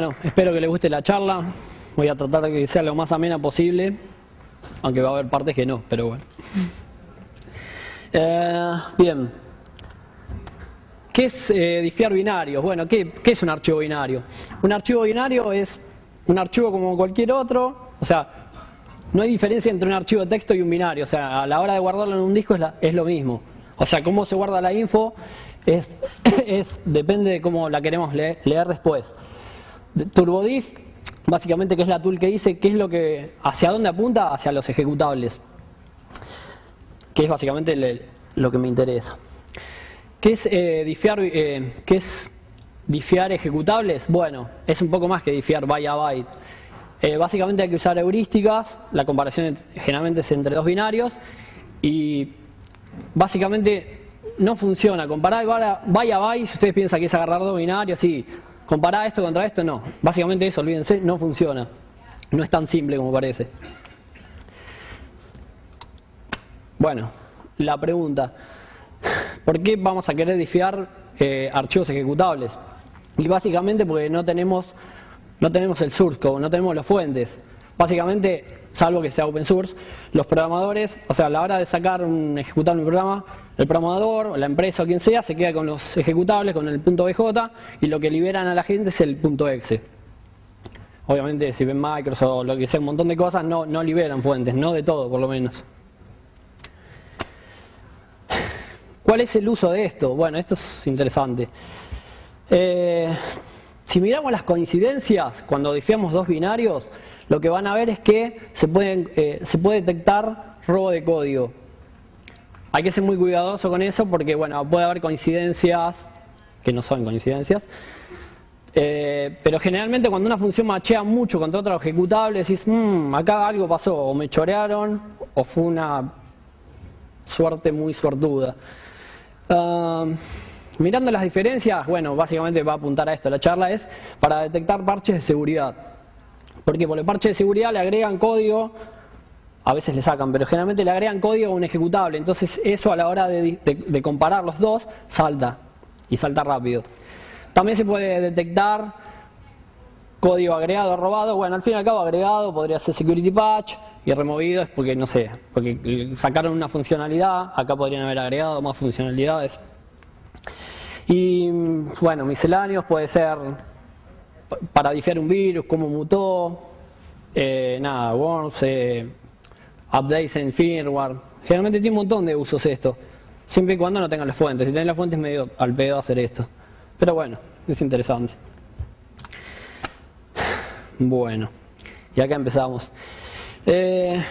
Bueno, espero que les guste la charla. Voy a tratar de que sea lo más amena posible, aunque va a haber partes que no, pero bueno. Bien. ¿Qué es difiar binarios? Bueno, ¿qué es un archivo binario? Un archivo binario es un archivo como cualquier otro, o sea, no hay diferencia entre un archivo de texto y un binario, o sea, a la hora de guardarlo en un disco es lo mismo. O sea, cómo se guarda la info depende de cómo la queremos leer después. TurboDiff, básicamente, que es la tool que dice qué es lo que, hacia dónde apunta, hacia los ejecutables, que es básicamente lo que me interesa. ¿Qué es difiar ejecutables? Bueno, es un poco más que difiar byte a byte. Básicamente hay que usar heurísticas, la comparación generalmente es entre dos binarios y básicamente no funciona. Comparar byte a byte, si ustedes piensan que es agarrar dos binarios, sí. Comparar esto contra esto, no. Básicamente eso, olvídense, no funciona. No es tan simple como parece. Bueno, la pregunta. ¿Por qué vamos a querer difiar archivos ejecutables? Y básicamente porque no tenemos el source code, no tenemos las fuentes. Básicamente, salvo que sea open source, los programadores, o sea, a la hora de sacar un ejecutable en un programa, el programador, o la empresa o quien sea, se queda con los ejecutables, con el .bj, y lo que liberan a la gente es el .exe. Obviamente, si ven Microsoft o lo que sea, un montón de cosas, no liberan fuentes, no de todo, por lo menos. ¿Cuál es el uso de esto? Bueno, esto es interesante. Si miramos las coincidencias, cuando difiamos dos binarios, lo que van a ver es que se puede detectar robo de código. Hay que ser muy cuidadoso con eso porque, bueno, puede haber coincidencias que no son coincidencias. Pero generalmente cuando una función machea mucho contra otro ejecutable, decís, acá algo pasó, o me chorearon, o fue una suerte muy suertuda. Mirando las diferencias, bueno, básicamente va a apuntar a esto. La charla es para detectar parches de seguridad. ¿Por qué? Porque el parche de seguridad le agregan código, a veces le sacan, pero generalmente le agregan código a un ejecutable. Entonces eso a la hora de comparar los dos, salta. Y salta rápido. También se puede detectar código agregado o robado. Bueno, al fin y al cabo agregado podría ser security patch y removido es porque, no sé, porque sacaron una funcionalidad, acá podrían haber agregado más funcionalidades. Y bueno, misceláneos puede ser para difiar un virus, cómo mutó, worms, updates en firmware. Generalmente tiene un montón de usos esto, siempre y cuando no tengan las fuentes. Si tienen las fuentes es medio al pedo hacer esto. Pero bueno, es interesante. Bueno, y acá empezamos. Esta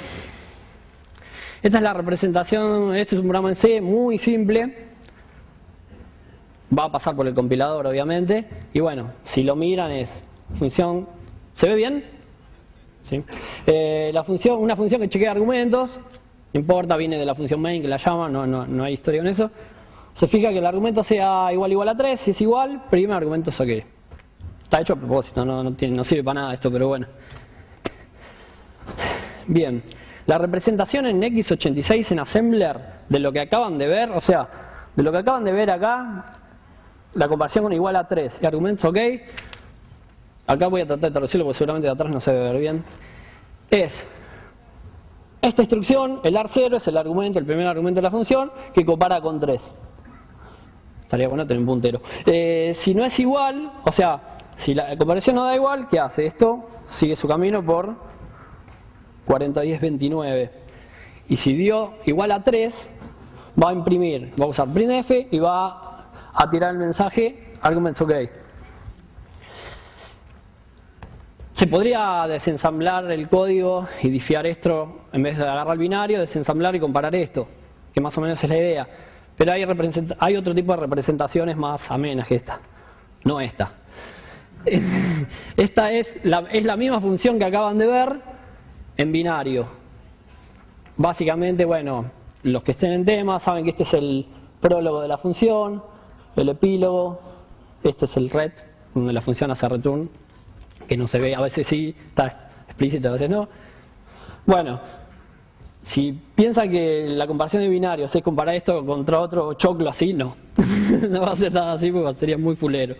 es la representación, este es un programa en C muy simple. Va a pasar por el compilador, obviamente. Y bueno, si lo miran es función... ¿Se ve bien? ¿Sí? Una función que chequea argumentos. No importa, viene de la función main que la llama, no hay historia con eso. Se fija que el argumento sea igual a 3. Si es igual, primer argumento es OK. Está hecho a propósito, no sirve para nada esto, pero bueno. Bien, la representación en x86 en Assembler de lo que acaban de ver, o sea, de lo que acaban de ver acá, la comparación con igual a 3 y argumentos OK, acá voy a tratar de traducirlo porque seguramente de atrás no se ve ver bien, es esta instrucción, el AR0 es el argumento, el primer argumento de la función, que compara con 3. Estaría bueno tener un puntero. Si no es igual, o sea, si la comparación no da igual, ¿qué hace? Esto sigue su camino por 401029. Y si dio igual a 3, va a imprimir, va a usar printf y va a tirar el mensaje arguments OK. Se podría desensamblar el código y difiar esto, en vez de agarrar el binario, desensamblar y comparar esto, que más o menos es la idea. Pero hay otro tipo de representaciones más amenas que esta, no esta. Esta es la misma función que acaban de ver en binario. Básicamente, bueno, los que estén en tema saben que este es el prólogo de la función, el epílogo, este es el ret, donde la función hace return, que no se ve, a veces sí, está explícito, a veces no. Bueno, si piensan que la comparación de binarios es comparar esto contra otro choclo así, no. No va a ser nada así porque sería muy fulero.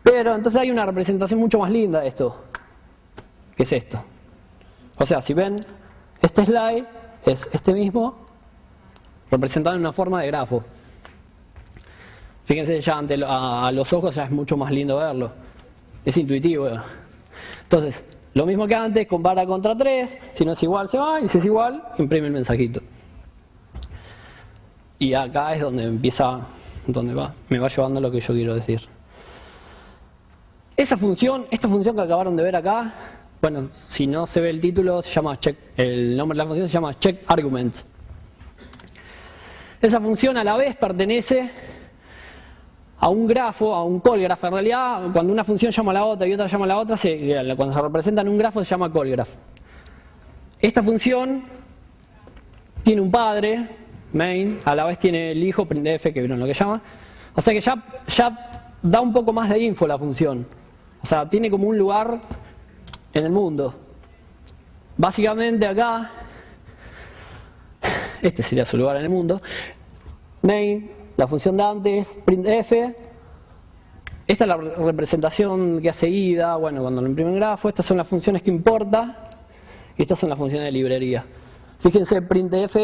Pero entonces hay una representación mucho más linda de esto, que es esto. O sea, si ven, este slide es este mismo, representado en una forma de grafo. Fíjense, ya a los ojos ya es mucho más lindo verlo. Es intuitivo. Entonces, lo mismo que antes, compara contra 3, si no es igual se va, y si es igual, imprime el mensajito. Y acá es donde empieza, me va llevando lo que yo quiero decir. Esta función que acabaron de ver acá, bueno, si no se ve el título, se llama check, el nombre de la función se llama checkArgument. Esa función a la vez pertenece a un grafo, a un call graph. En realidad, cuando una función llama a la otra y otra llama a la otra, cuando se representa en un grafo se llama call graph. Esta función tiene un padre, main, a la vez tiene el hijo, printf, que vieron lo que llama. O sea que ya da un poco más de info la función. O sea, tiene como un lugar en el mundo. Básicamente acá, este sería su lugar en el mundo. Main, la función de antes, printf. Esta es la representación que hace ida, bueno, cuando lo imprime en grafo. Estas son las funciones que importa. Y estas son las funciones de librería. Fíjense, printf,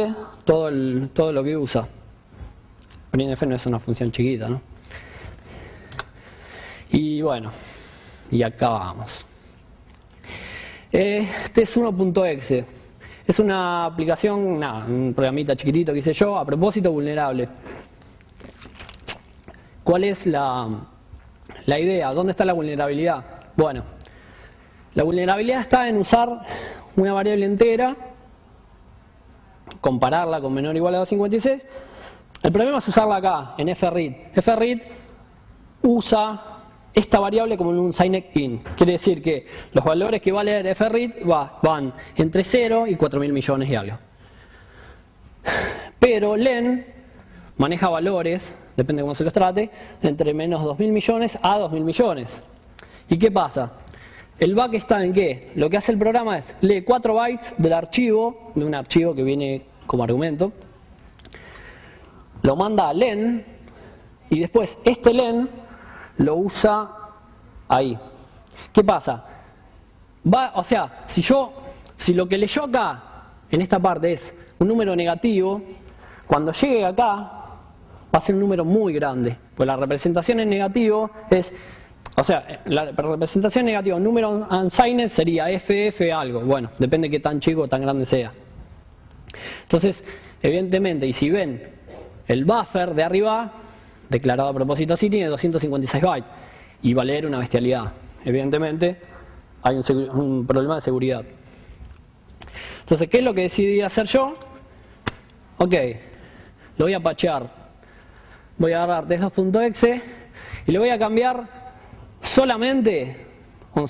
todo lo que usa. Printf no es una función chiquita, ¿no? Y bueno, y acá vamos. Este es 1.exe. Es una aplicación, un programita chiquitito que hice yo, a propósito vulnerable. ¿Cuál es la idea? ¿Dónde está la vulnerabilidad? Bueno, la vulnerabilidad está en usar una variable entera, compararla con menor o igual a 256. El problema es usarla acá, en fread. Fread usa esta variable como en un signed-in. Quiere decir que los valores que va a leer fread van entre 0 y 4.000 millones y algo. Pero len maneja valores, depende de cómo se los trate, entre menos 2.000 millones a 2.000 millones. ¿Y qué pasa? El bug está en que lo que hace el programa es lee 4 bytes del archivo, de un archivo que viene como argumento, lo manda a len y después este len lo usa ahí. ¿Qué pasa? O sea, si lo que leyó acá, en esta parte, es un número negativo, cuando llegue acá va a ser un número muy grande, pues la representación en negativo es, o sea, la representación negativa, un número unsigned sería FF algo, bueno, depende de qué tan chico o tan grande sea. Entonces, evidentemente, y si ven, el buffer de arriba, declarado a propósito así, tiene 256 bytes y va a leer una bestialidad. Evidentemente, hay un problema de seguridad. Entonces, ¿qué es lo que decidí hacer yo? Ok, lo voy a patchear. Voy a agarrar test2.exe y le voy a cambiar solamente, o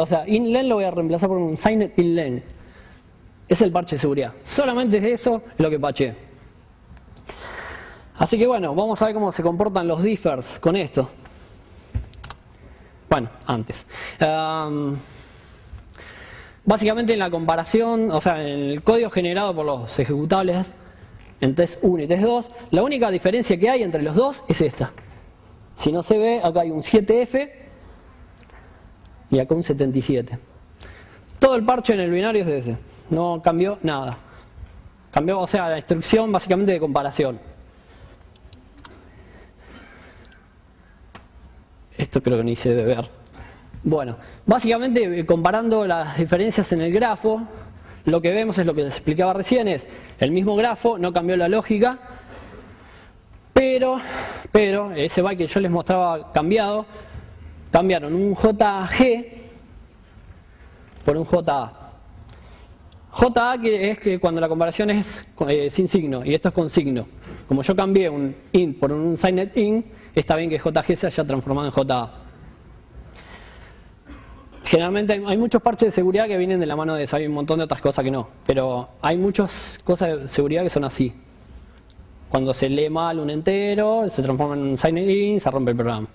sea, inlen lo voy a reemplazar por un signed inlen. Es el parche de seguridad. Solamente eso es lo que patché. Así que bueno, vamos a ver cómo se comportan los differs con esto. Bueno, antes. Básicamente en la comparación, o sea, en el código generado por los ejecutables en test 1 y test 2, la única diferencia que hay entre los dos es esta. Si no se ve, acá hay un 7F y acá un 77. Todo el parche en el binario es ese. No cambió nada. Cambió, o sea, la instrucción básicamente de comparación. Esto creo que ni se debe ver. Bueno, básicamente comparando las diferencias en el grafo, lo que vemos es lo que les explicaba recién, es el mismo grafo, no cambió la lógica, pero ese byte que yo les mostraba cambiado, cambiaron un JG por un JA. JA es que cuando la comparación es sin signo, y esto es con signo. Como yo cambié un int por un signed in, está bien que JG se haya transformado en JA. Generalmente hay muchos parches de seguridad que vienen de la mano de eso, hay un montón de otras cosas que no, pero hay muchas cosas de seguridad que son así. Cuando se lee mal un entero, se transforma en un signed in, se rompe el programa.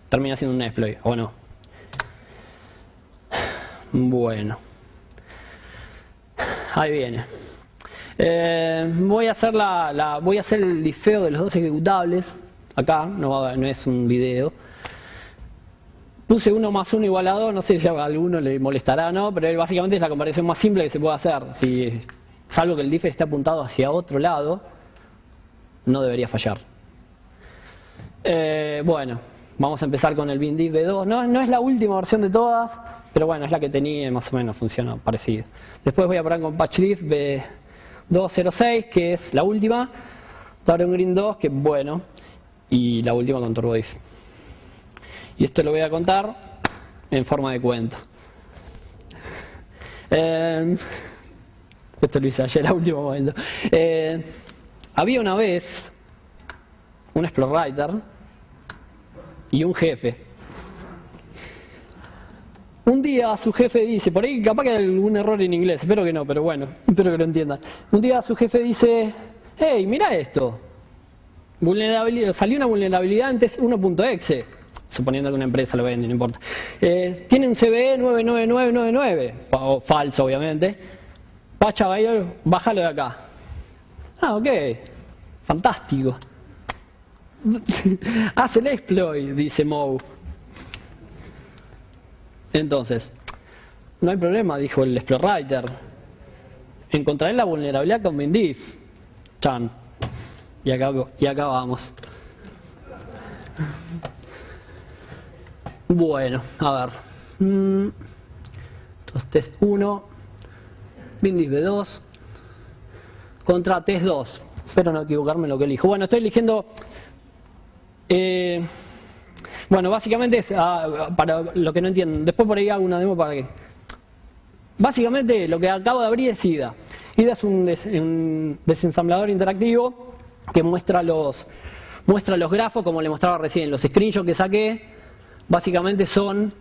Termina siendo un exploit, ¿o no? Bueno. Ahí viene. Voy a hacer el listeo de los dos ejecutables. Acá, no es un video. Puse 1 más 1 igual a 2, no sé si a alguno le molestará o no, pero básicamente es la comparación más simple que se puede hacer. Salvo que el differ esté apuntado hacia otro lado, no debería fallar. Bueno, vamos a empezar con el bindiff B2. No es la última versión de todas, pero bueno, es la que tenía y más o menos funciona parecido. Después voy a probar con patchdiff B206, que es la última. Darwin Green 2, que bueno, y la última con turbodiff. Y esto lo voy a contar en forma de cuento. Esto lo hice ayer a último momento. Había una vez un Explorer y un jefe. Un día su jefe dice, por ahí capaz que hay algún error en inglés, espero que no, pero bueno, espero que lo entiendan. Un día su jefe dice, hey, mira esto, salió una vulnerabilidad en test 1.exe, suponiendo que una empresa lo vende, no importa. Tiene un CVE 99999, o falso obviamente, bájalo de acá. Ah, ok, fantástico. Haz el exploit, dice Moe. Entonces, no hay problema, dijo el Explorer. Encontraré la vulnerabilidad con bindiff. Chan. Y acá vamos. Bueno, a ver. Entonces, test 1, bindiff B2, contra test 2. Espero no equivocarme en lo que elijo. Bueno, estoy eligiendo... bueno, básicamente es para lo que no entienden. Después por ahí hago una demo para que... Básicamente lo que acabo de abrir es IDA. IDA es un desensamblador interactivo que muestra los grafos, como le mostraba recién. Los screenshots que saqué básicamente son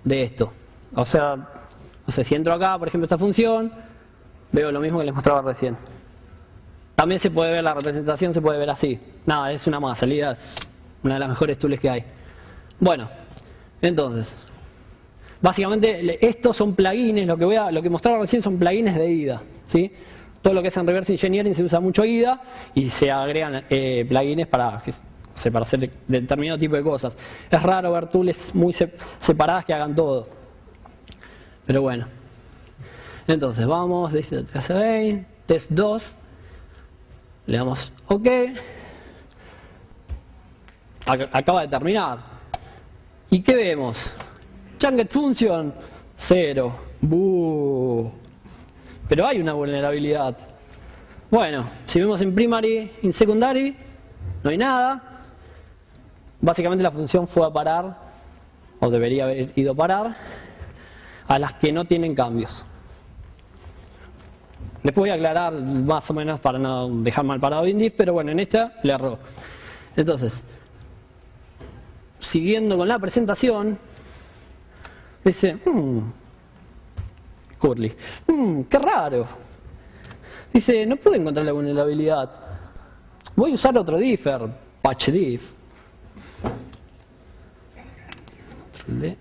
de esto. O sea, no sé, si entro acá, por ejemplo, esta función, veo lo mismo que les mostraba recién. También se puede ver la representación, se puede ver así. Nada, es una masa, IDA es una de las mejores tools que hay. Bueno, entonces, básicamente estos son plugins, lo que mostraba recién son plugins de IDA, ¿sí? Todo lo que es en reverse engineering se usa mucho IDA y se agregan plugins para hacer determinado tipo de cosas. Es raro ver tools muy separadas que hagan todo. Pero bueno. Entonces, vamos, dice test 2. Le damos OK. Acaba de terminar. ¿Y qué vemos? Chunket function 0. ¡Buh! Pero hay una vulnerabilidad. Bueno, si vemos en primary, en secondary, no hay nada. Básicamente la función fue a parar, o debería haber ido a parar, a las que no tienen cambios. Después voy a aclarar más o menos para no dejar mal parado bindiff, pero bueno, en esta le erró. Entonces, siguiendo con la presentación, dice, curly, qué raro. Dice, no pude encontrar la vulnerabilidad. Voy a usar otro differ, patchdiff. Control D.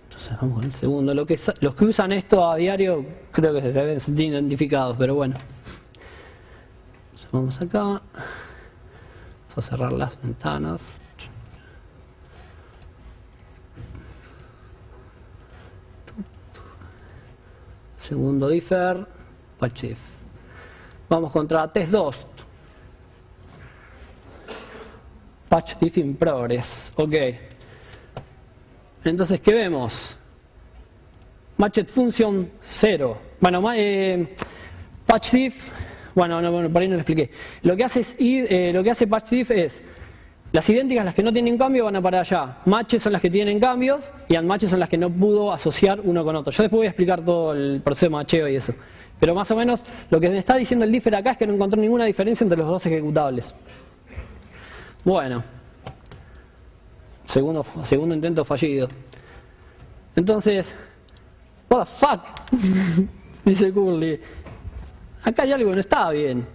Entonces vamos con el segundo. Los que usan esto a diario creo que se deben sentir identificados, pero bueno. Entonces vamos acá. Vamos a cerrar las ventanas. Segundo differ, patchdiff. Vamos contra test 2. Patchdiff in progress. Ok. Entonces, ¿qué vemos? Matched function 0. Bueno, patchdiff. Bueno, por ahí no lo expliqué. Lo que hace patchdiff es las idénticas, las que no tienen cambio, van a parar allá. Matches son las que tienen cambios y unmatches son las que no pudo asociar uno con otro. Yo después voy a explicar todo el proceso de macheo y eso. Pero más o menos lo que me está diciendo el differ acá es que no encontró ninguna diferencia entre los dos ejecutables. Bueno. Segundo intento fallido. Entonces, what the fuck, dice Curly. Acá hay algo que no está bien.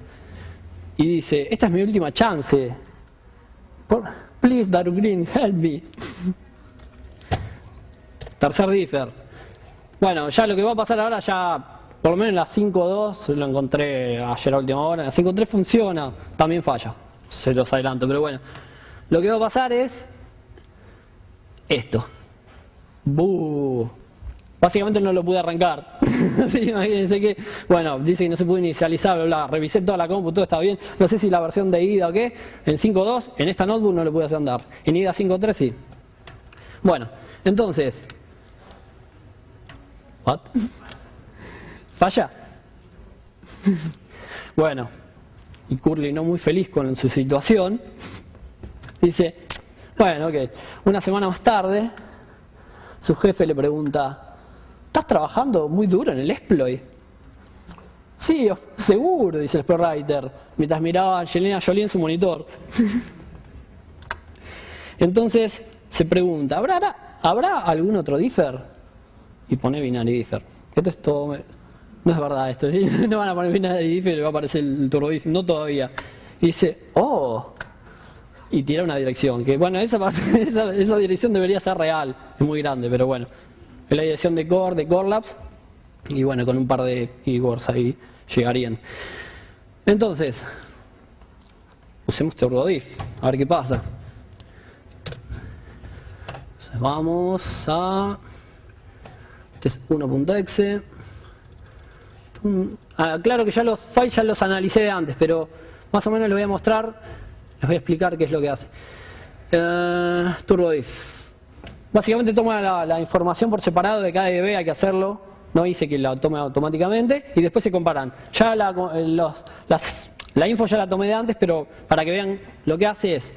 Y dice, esta es mi última chance. Please, Darwin Green, help me. Tercer differ. Bueno, ya lo que va a pasar ahora, ya por lo menos en la 5.2, lo encontré ayer a última hora. En la 5.3 funciona, también falla. Se los adelanto, pero bueno. lo que va a pasar es esto. ¡Buh! Básicamente no lo pude arrancar. Sí, imagínense que, bueno, dice que no se pudo inicializar, bla, bla. Revisé toda la compu, todo estaba bien. No sé si la versión de IDA o qué. En 5.2, en esta notebook no lo pude hacer andar. En IDA 5.3 sí. Bueno, entonces. ¿What? ¿Falla? Bueno, y Curly, no muy feliz con su situación, dice, bueno, ok. Una semana más tarde, su jefe le pregunta, ¿estás trabajando muy duro en el exploit? Sí, seguro, dice el exploit writer, mientras miraba a Angelina Jolie en su monitor. Entonces se pregunta, ¿habrá algún otro differ? Y pone binary differ. Esto es todo, no es verdad esto, ¿sí? No van a poner binary differ y va a aparecer el turbo differ, no todavía. Y dice, oh, y tira una dirección, que bueno, esa dirección debería ser real, es muy grande, pero bueno. Es la dirección de Core, de Core Labs, y bueno, con un par de keywords ahí llegarían. Entonces, usemos TurboDiff, a ver qué pasa. Entonces, vamos a test 1.exe. Claro que ya los files ya los analicé de antes, pero más o menos les voy a mostrar, les voy a explicar qué es lo que hace. TurboDiff. Básicamente toma la información por separado de cada DB, hay que hacerlo. No dice que la tome automáticamente y después se comparan. Ya la info ya la tomé de antes, pero para que vean lo que hace es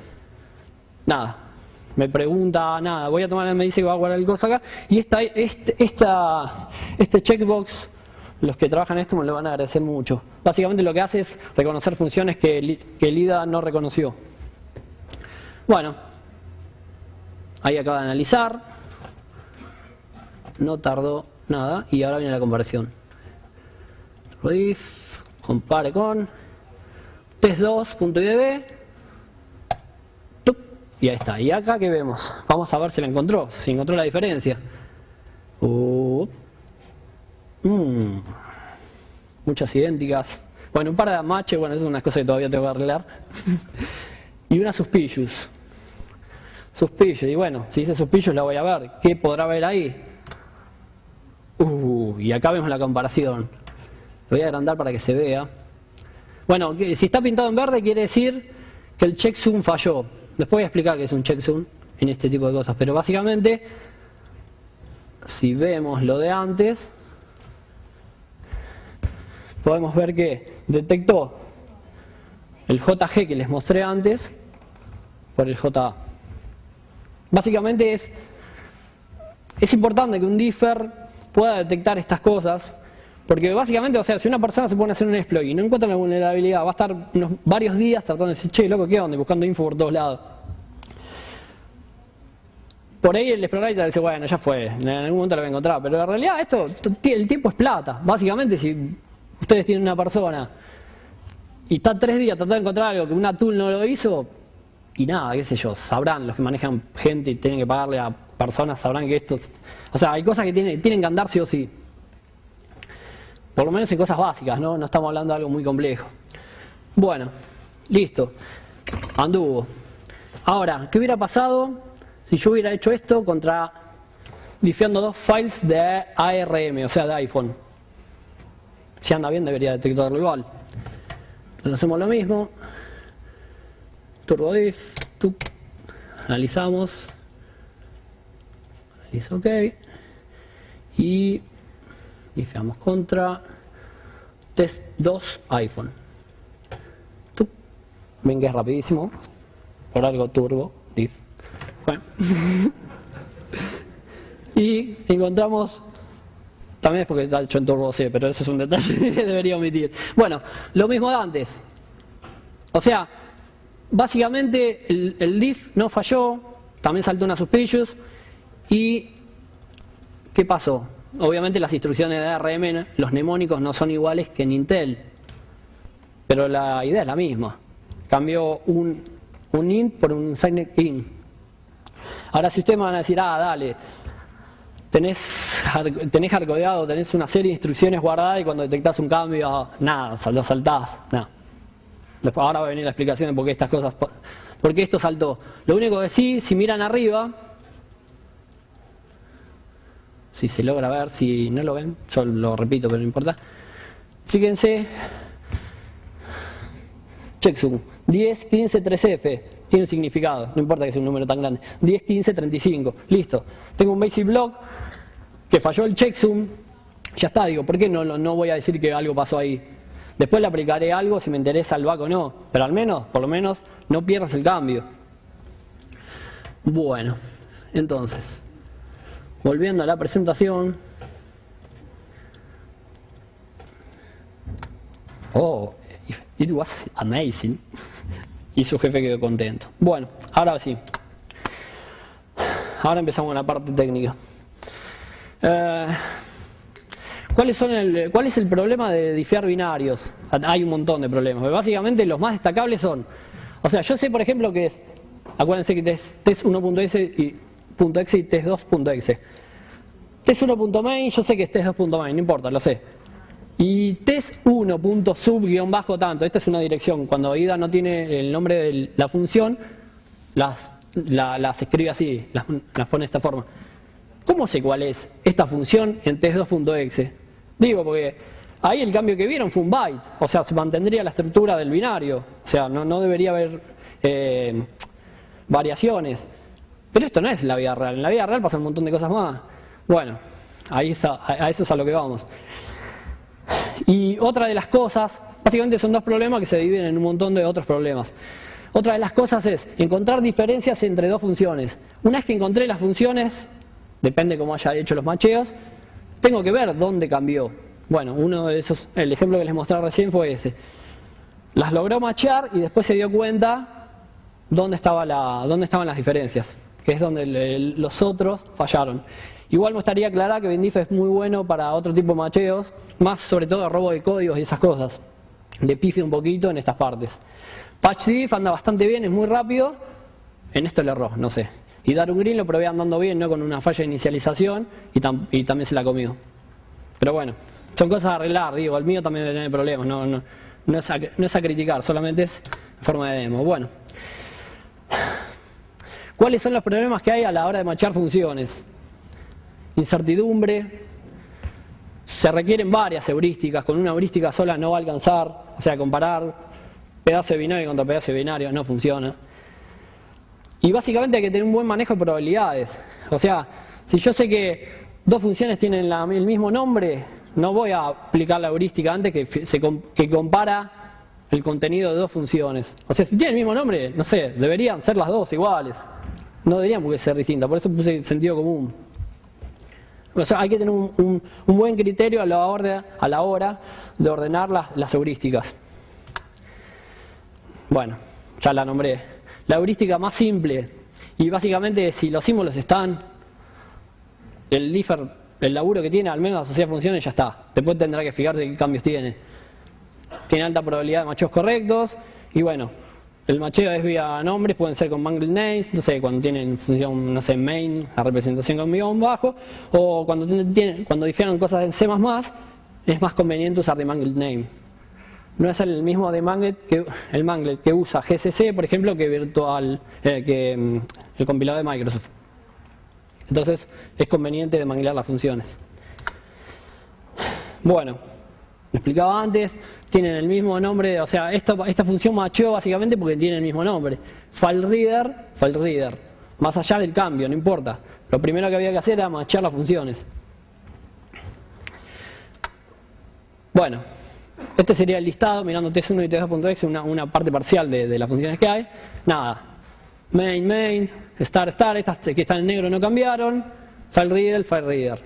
nada. Me pregunta nada, voy a tomar, me dice que va a guardar el coso acá. Y este checkbox, los que trabajan esto me lo van a agradecer mucho. Básicamente lo que hace es reconocer funciones que el IDA no reconoció. Bueno. Ahí acaba de analizar, no tardó nada y ahora viene la comparación. Diff, compare con test2.idb y ahí está. Y acá ¿qué vemos? Vamos a ver si la encontró, si encontró la diferencia. Muchas idénticas. Bueno, un par de matches, bueno, eso es una cosa que todavía tengo que arreglar. Y una suspicious. Suspicious, y bueno, si dice suspicious la voy a ver. ¿Qué podrá ver ahí? Y acá vemos la comparación. Lo voy a agrandar para que se vea. Bueno, si está pintado en verde quiere decir que el checksum falló. Después voy a explicar qué es un checksum en este tipo de cosas. Pero básicamente, si vemos lo de antes, podemos ver que detectó el JG que les mostré antes por el JA. Básicamente es importante que un differ pueda detectar estas cosas, porque básicamente, o sea, si una persona se pone a hacer un exploit y no encuentra la vulnerabilidad, va a estar varios días tratando de decir, che, loco, ¿qué onda? Y buscando info por todos lados. Por ahí el explorador dice, bueno, ya fue, en algún momento lo voy a encontrar, pero en realidad el tiempo es plata. Básicamente, si ustedes tienen una persona y está 3 días tratando de encontrar algo que una tool no lo hizo, y nada, qué sé yo, sabrán los que manejan gente y tienen que pagarle a personas, sabrán que esto... O sea, hay cosas que tienen que andar sí o sí. Por lo menos en cosas básicas, ¿no? No estamos hablando de algo muy complejo. Bueno, listo. Anduvo. Ahora, ¿qué hubiera pasado si yo hubiera hecho esto diffeando 2 files de ARM, o sea, de iPhone? Si anda bien debería detectarlo igual. Entonces hacemos lo mismo. TurboDiff, analizamos, es ok, y diffeamos contra test2 iPhone. Ven que es rapidísimo, por algo turbo, diff. Bueno. Y encontramos, también es porque está hecho en turbo C, pero ese es un detalle que debería omitir. Bueno, lo mismo de antes, o sea, básicamente el diff no falló, también saltó una suspicious y ¿qué pasó? Obviamente las instrucciones de ARM, los mnemónicos no son iguales que en Intel, pero la idea es la misma. Cambió un int por un signed in. Ahora si ustedes me van a decir, dale, tenés hardcodeado, tenés una serie de instrucciones guardadas y cuando detectás un cambio, nada, lo saltás, nada. Ahora va a venir la explicación de por qué estas cosas ¿Por qué esto saltó? Lo único que sí, si miran arriba, si se logra ver, si no lo ven, yo lo repito, pero no importa. Fíjense, checksum, 10, 15, 3F, tiene un significado, no importa que sea un número tan grande. 10, 15, 35, listo. Tengo un basic block que falló el checksum, ya está, digo, ¿por qué no voy a decir que algo pasó ahí? Después le aplicaré algo si me interesa el back o no, pero al menos, por lo menos, no pierdas el cambio. Bueno, entonces, volviendo a la presentación. Oh, it was amazing. Y su jefe quedó contento. Bueno, ahora sí. Ahora empezamos con la parte técnica. ¿Cuál es el problema de difiar binarios? Hay un montón de problemas. Pero básicamente los más destacables son... O sea, yo sé por ejemplo que es... Acuérdense que test 1.exe y .exe y test 2.exe. Test 1.main, yo sé que es test 2.main, no importa, lo sé. Y test 1.sub-tanto, esta es una dirección. Cuando IDA no tiene el nombre de la función, las escribe así, las pone de esta forma. ¿Cómo sé cuál es esta función en test 2.exe? Digo, porque ahí el cambio que vieron fue un byte, o sea, se mantendría la estructura del binario, o sea, no debería haber variaciones. Pero esto no es la vida real, en la vida real pasan un montón de cosas más. Bueno, a eso es a lo que vamos. Y otra de las cosas, básicamente son dos problemas que se dividen en un montón de otros problemas. Otra de las cosas es encontrar diferencias entre dos funciones. Una vez que encontré las funciones, depende cómo haya hecho los macheos, tengo que ver dónde cambió. Bueno, uno de esos, el ejemplo que les mostré recién fue ese. Las logró machear y después se dio cuenta dónde estaban las diferencias, que es donde los otros fallaron. Igual me gustaría aclarar que Bindif es muy bueno para otro tipo de macheos, más sobre todo de robo de códigos y esas cosas. Le pifia un poquito en estas partes. PatchDiff anda bastante bien, es muy rápido. En esto le erró, no sé. Y Darun Green lo probé andando bien, ¿no? Con una falla de inicialización y también se la comió. Pero bueno, son cosas a arreglar, digo, el mío también debe tener problemas, no es a criticar, solamente es en forma de demo. Bueno, ¿cuáles son los problemas que hay a la hora de machear funciones? Incertidumbre, se requieren varias heurísticas, con una heurística sola no va a alcanzar, o sea, comparar pedazo de binario contra pedazo de binario no funciona. Y básicamente hay que tener un buen manejo de probabilidades. O sea, si yo sé que dos funciones tienen el mismo nombre, no voy a aplicar la heurística antes que compara el contenido de dos funciones. O sea, si tienen el mismo nombre, no sé, deberían ser las dos iguales. No deberían porque ser distintas, por eso puse sentido común. O sea, hay que tener un buen criterio a la hora de ordenar las heurísticas. Bueno, ya la nombré. La heurística más simple, y básicamente si los símbolos están, el laburo que tiene al menos asociar funciones ya está. Después tendrá que fijarse qué cambios tiene. Tiene alta probabilidad de macheos correctos, y bueno, el macheo es vía nombres, pueden ser con mangled names, no sé, cuando tienen función, no sé, main, la representación con guión bajo, o cuando difieren cosas en C++, es más conveniente usar de mangled name. No es el mismo de Manglet que usa GCC, por ejemplo, que el compilador de Microsoft. Entonces es conveniente de manglear las funciones. Bueno, lo explicaba antes, tienen el mismo nombre, o sea, esta función macheó básicamente porque tiene el mismo nombre. FileReader, más allá del cambio, no importa. Lo primero que había que hacer era machear las funciones. Bueno. Este sería el listado, mirando test1 y test2.exe, una parte parcial de las funciones que hay. Nada. Main, start, estas que están en negro no cambiaron. FileReader.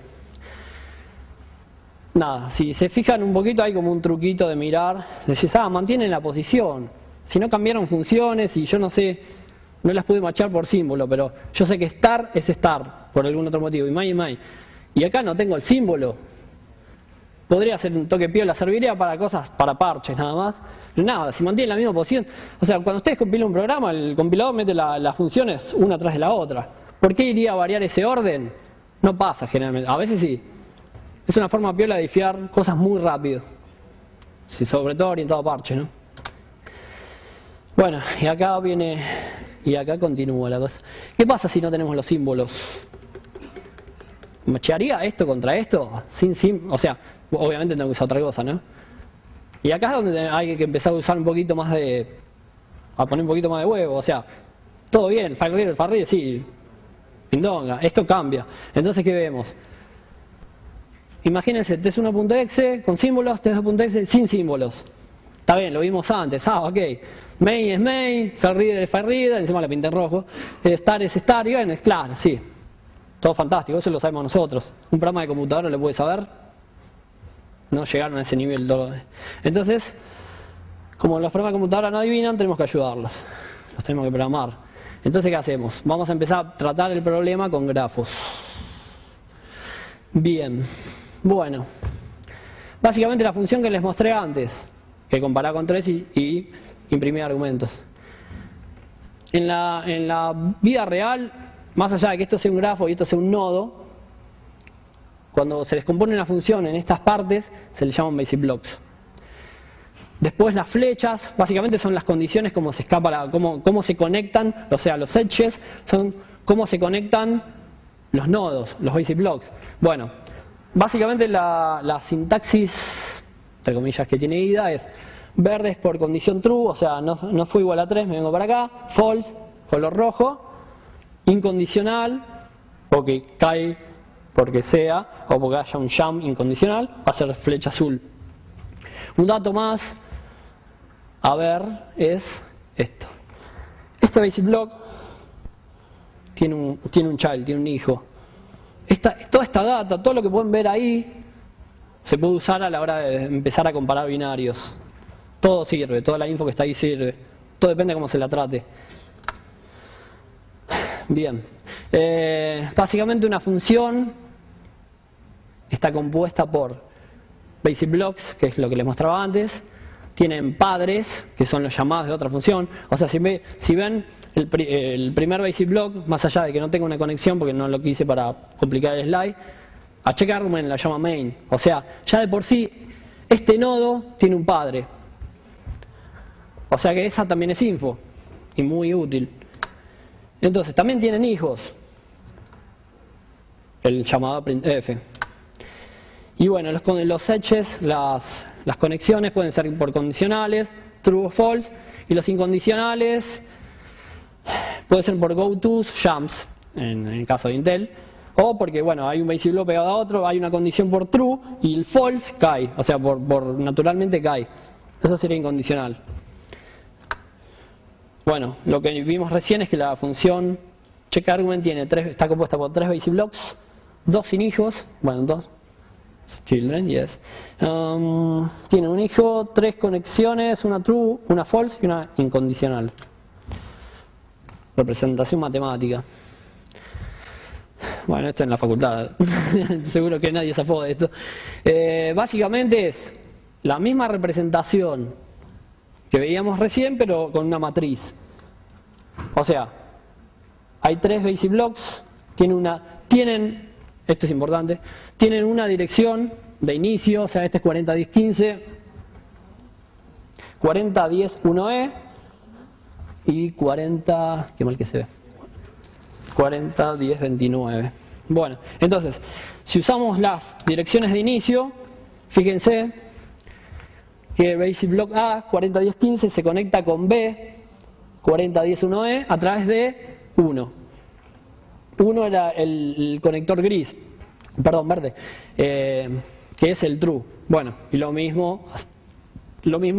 Nada, si se fijan un poquito hay como un truquito de mirar. Decís, mantienen la posición. Si no cambiaron funciones y yo no sé, no las pude machear por símbolo, pero yo sé que star es star, por algún otro motivo, y main. Y acá no tengo el símbolo. Podría ser un toque piola, serviría para cosas, para parches nada más. Nada, si mantiene la misma posición. O sea, cuando ustedes compilan un programa, el compilador mete las funciones una tras de la otra. ¿Por qué iría a variar ese orden? No pasa generalmente. A veces sí. Es una forma piola de difiar cosas muy rápido. Sí, sobre todo orientado a parches, ¿no? Bueno, y acá viene y acá continúa la cosa. ¿Qué pasa si no tenemos los símbolos? ¿Machearía esto contra esto? O sea, obviamente tengo que usar otra cosa, ¿no? Y acá es donde hay que empezar a usar un poquito más a poner un poquito más de huevo, o sea, todo bien, file reader, sí, pindonga, esto cambia. Entonces, ¿qué vemos? Imagínense, test1.exe con símbolos, test2.exe sin símbolos. Está bien, lo vimos antes, ok. Main es main, file reader es file reader, encima la pinté en rojo. Star es star, y bueno, es claro, sí. Todo fantástico, eso lo sabemos nosotros. Un programa de computadora lo puede saber. No llegaron a ese nivel. Entonces, como los programas de computadora no adivinan, tenemos que ayudarlos. Los tenemos que programar. Entonces, ¿qué hacemos? Vamos a empezar a tratar el problema con grafos. Bien. Bueno. Básicamente la función que les mostré antes, que comparaba con 3 y imprimía argumentos. En la vida real, más allá de que esto sea un grafo y esto sea un nodo, cuando se descompone una función en estas partes, se le llaman basic blocks. Después las flechas, básicamente son las condiciones cómo se escapa, cómo se conectan, o sea, los edges son cómo se conectan los nodos, los basic blocks. Bueno, básicamente la sintaxis, entre comillas, que tiene IDA es verde es por condición true, o sea, no fue igual a 3, me vengo para acá, false, color rojo, incondicional, porque cae porque sea, o porque haya un jump incondicional, va a ser flecha azul. Un dato más a ver es esto. Este basic block tiene un child, tiene un hijo. Toda esta data, todo lo que pueden ver ahí, se puede usar a la hora de empezar a comparar binarios. Todo sirve, toda la info que está ahí sirve. Todo depende de cómo se la trate. Bien. Básicamente una función está compuesta por basic blocks, que es lo que les mostraba antes. Tienen padres, que son los llamados de otra función. O sea, si ven el primer basic block, más allá de que no tenga una conexión, porque no lo quise para complicar el slide, a checkArgument la llama main. O sea, ya de por sí, este nodo tiene un padre. O sea que esa también es info, y muy útil. Entonces, también tienen hijos. El llamado printf. Y bueno, los edges, las conexiones pueden ser por condicionales, true o false, y los incondicionales puede ser por gotos, jumps, en el caso de Intel, o porque bueno, hay un basic block pegado a otro, hay una condición por true y el false cae, o sea, naturalmente cae. Eso sería incondicional. Bueno, lo que vimos recién es que la función checkArgument está compuesta por 3 basic blocks, 2 sin hijos, bueno, 2 children, yes. Tiene un hijo, 3 conexiones, una true, una false y una incondicional. Representación matemática. Bueno, esto en la facultad. Seguro que nadie zafó de esto. Básicamente es la misma representación que veíamos recién, pero con una matriz. O sea, hay 3 basic blocks, tienen, esto es importante, tienen una dirección de inicio, o sea, este es 401015, 4010-1E y 40, qué mal que se ve, 401029. Bueno, entonces, si usamos las direcciones de inicio, fíjense que basic block A, 401015, se conecta con B, 4010-1E, a través de 1. 1 era el conector gris, perdón, verde, que es el true. Bueno, y lo mismo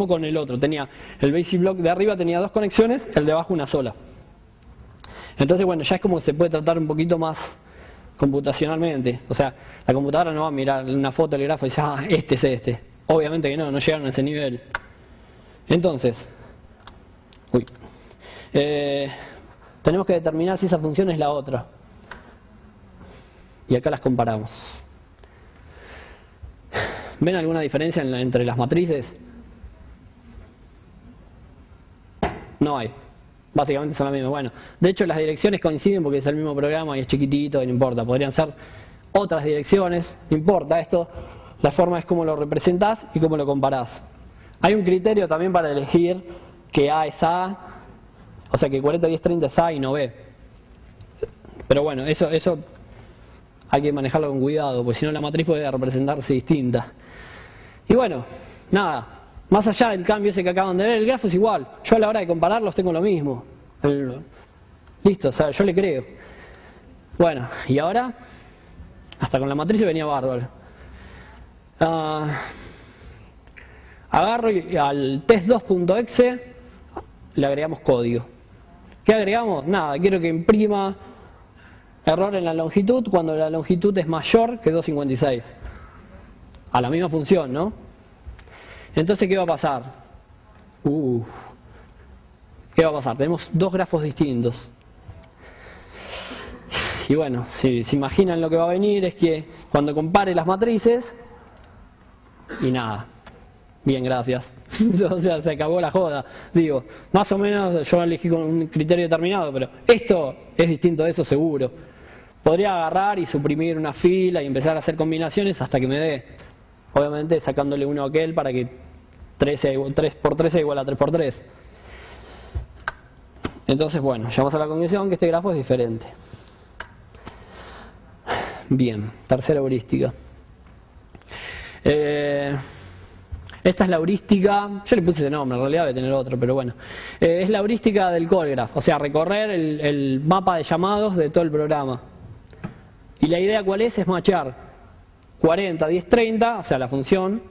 con el otro. Tenía el basic block de arriba tenía 2 conexiones, el de abajo una sola. Entonces, bueno, ya es como que se puede tratar un poquito más computacionalmente. O sea, la computadora no va a mirar una foto del grafo y dice, este es este. Obviamente que no llegaron a ese nivel. Entonces, tenemos que determinar si esa función es la otra. Y acá las comparamos. ¿Ven alguna diferencia entre las matrices? No hay. Básicamente son las mismas. Bueno, de hecho las direcciones coinciden porque es el mismo programa y es chiquitito y no importa. Podrían ser otras direcciones, no importa esto. La forma es cómo lo representás y cómo lo comparás. Hay un criterio también para elegir que A es A, O sea que 40, 10, 30 es A y no B. Pero bueno, eso hay que manejarlo con cuidado, porque si no la matriz puede representarse distinta. Y bueno, nada, más allá del cambio ese que acaban de ver, el grafo es igual. Yo a la hora de compararlos tengo lo mismo. Listo, o sea, yo le creo. Bueno, y ahora, hasta con la matriz venía bárbaro. Agarro y al test2.exe le agregamos código. ¿Qué agregamos? Nada, quiero que imprima error en la longitud cuando la longitud es mayor que 256. A la misma función, ¿no? Entonces, ¿qué va a pasar? ¿Qué va a pasar? Tenemos dos grafos distintos. Y bueno, si se imaginan lo que va a venir es que cuando compare las matrices, y nada, bien, gracias. O sea, se acabó la joda. Digo, más o menos yo elegí con un criterio determinado, pero esto es distinto de eso seguro. Podría agarrar y suprimir una fila y empezar a hacer combinaciones hasta que me dé. Obviamente sacándole uno a aquel para que 3 por 3 sea igual a 3 por 3. Entonces, bueno, llegamos a la conclusión que este grafo es diferente. Bien, tercera heurística. Esta es la heurística, yo le puse ese nombre, en realidad debe tener otro, pero bueno. Es la heurística del call graph, o sea, recorrer el mapa de llamados de todo el programa. Y la idea cuál es machear 40, 10, 30, o sea, la función,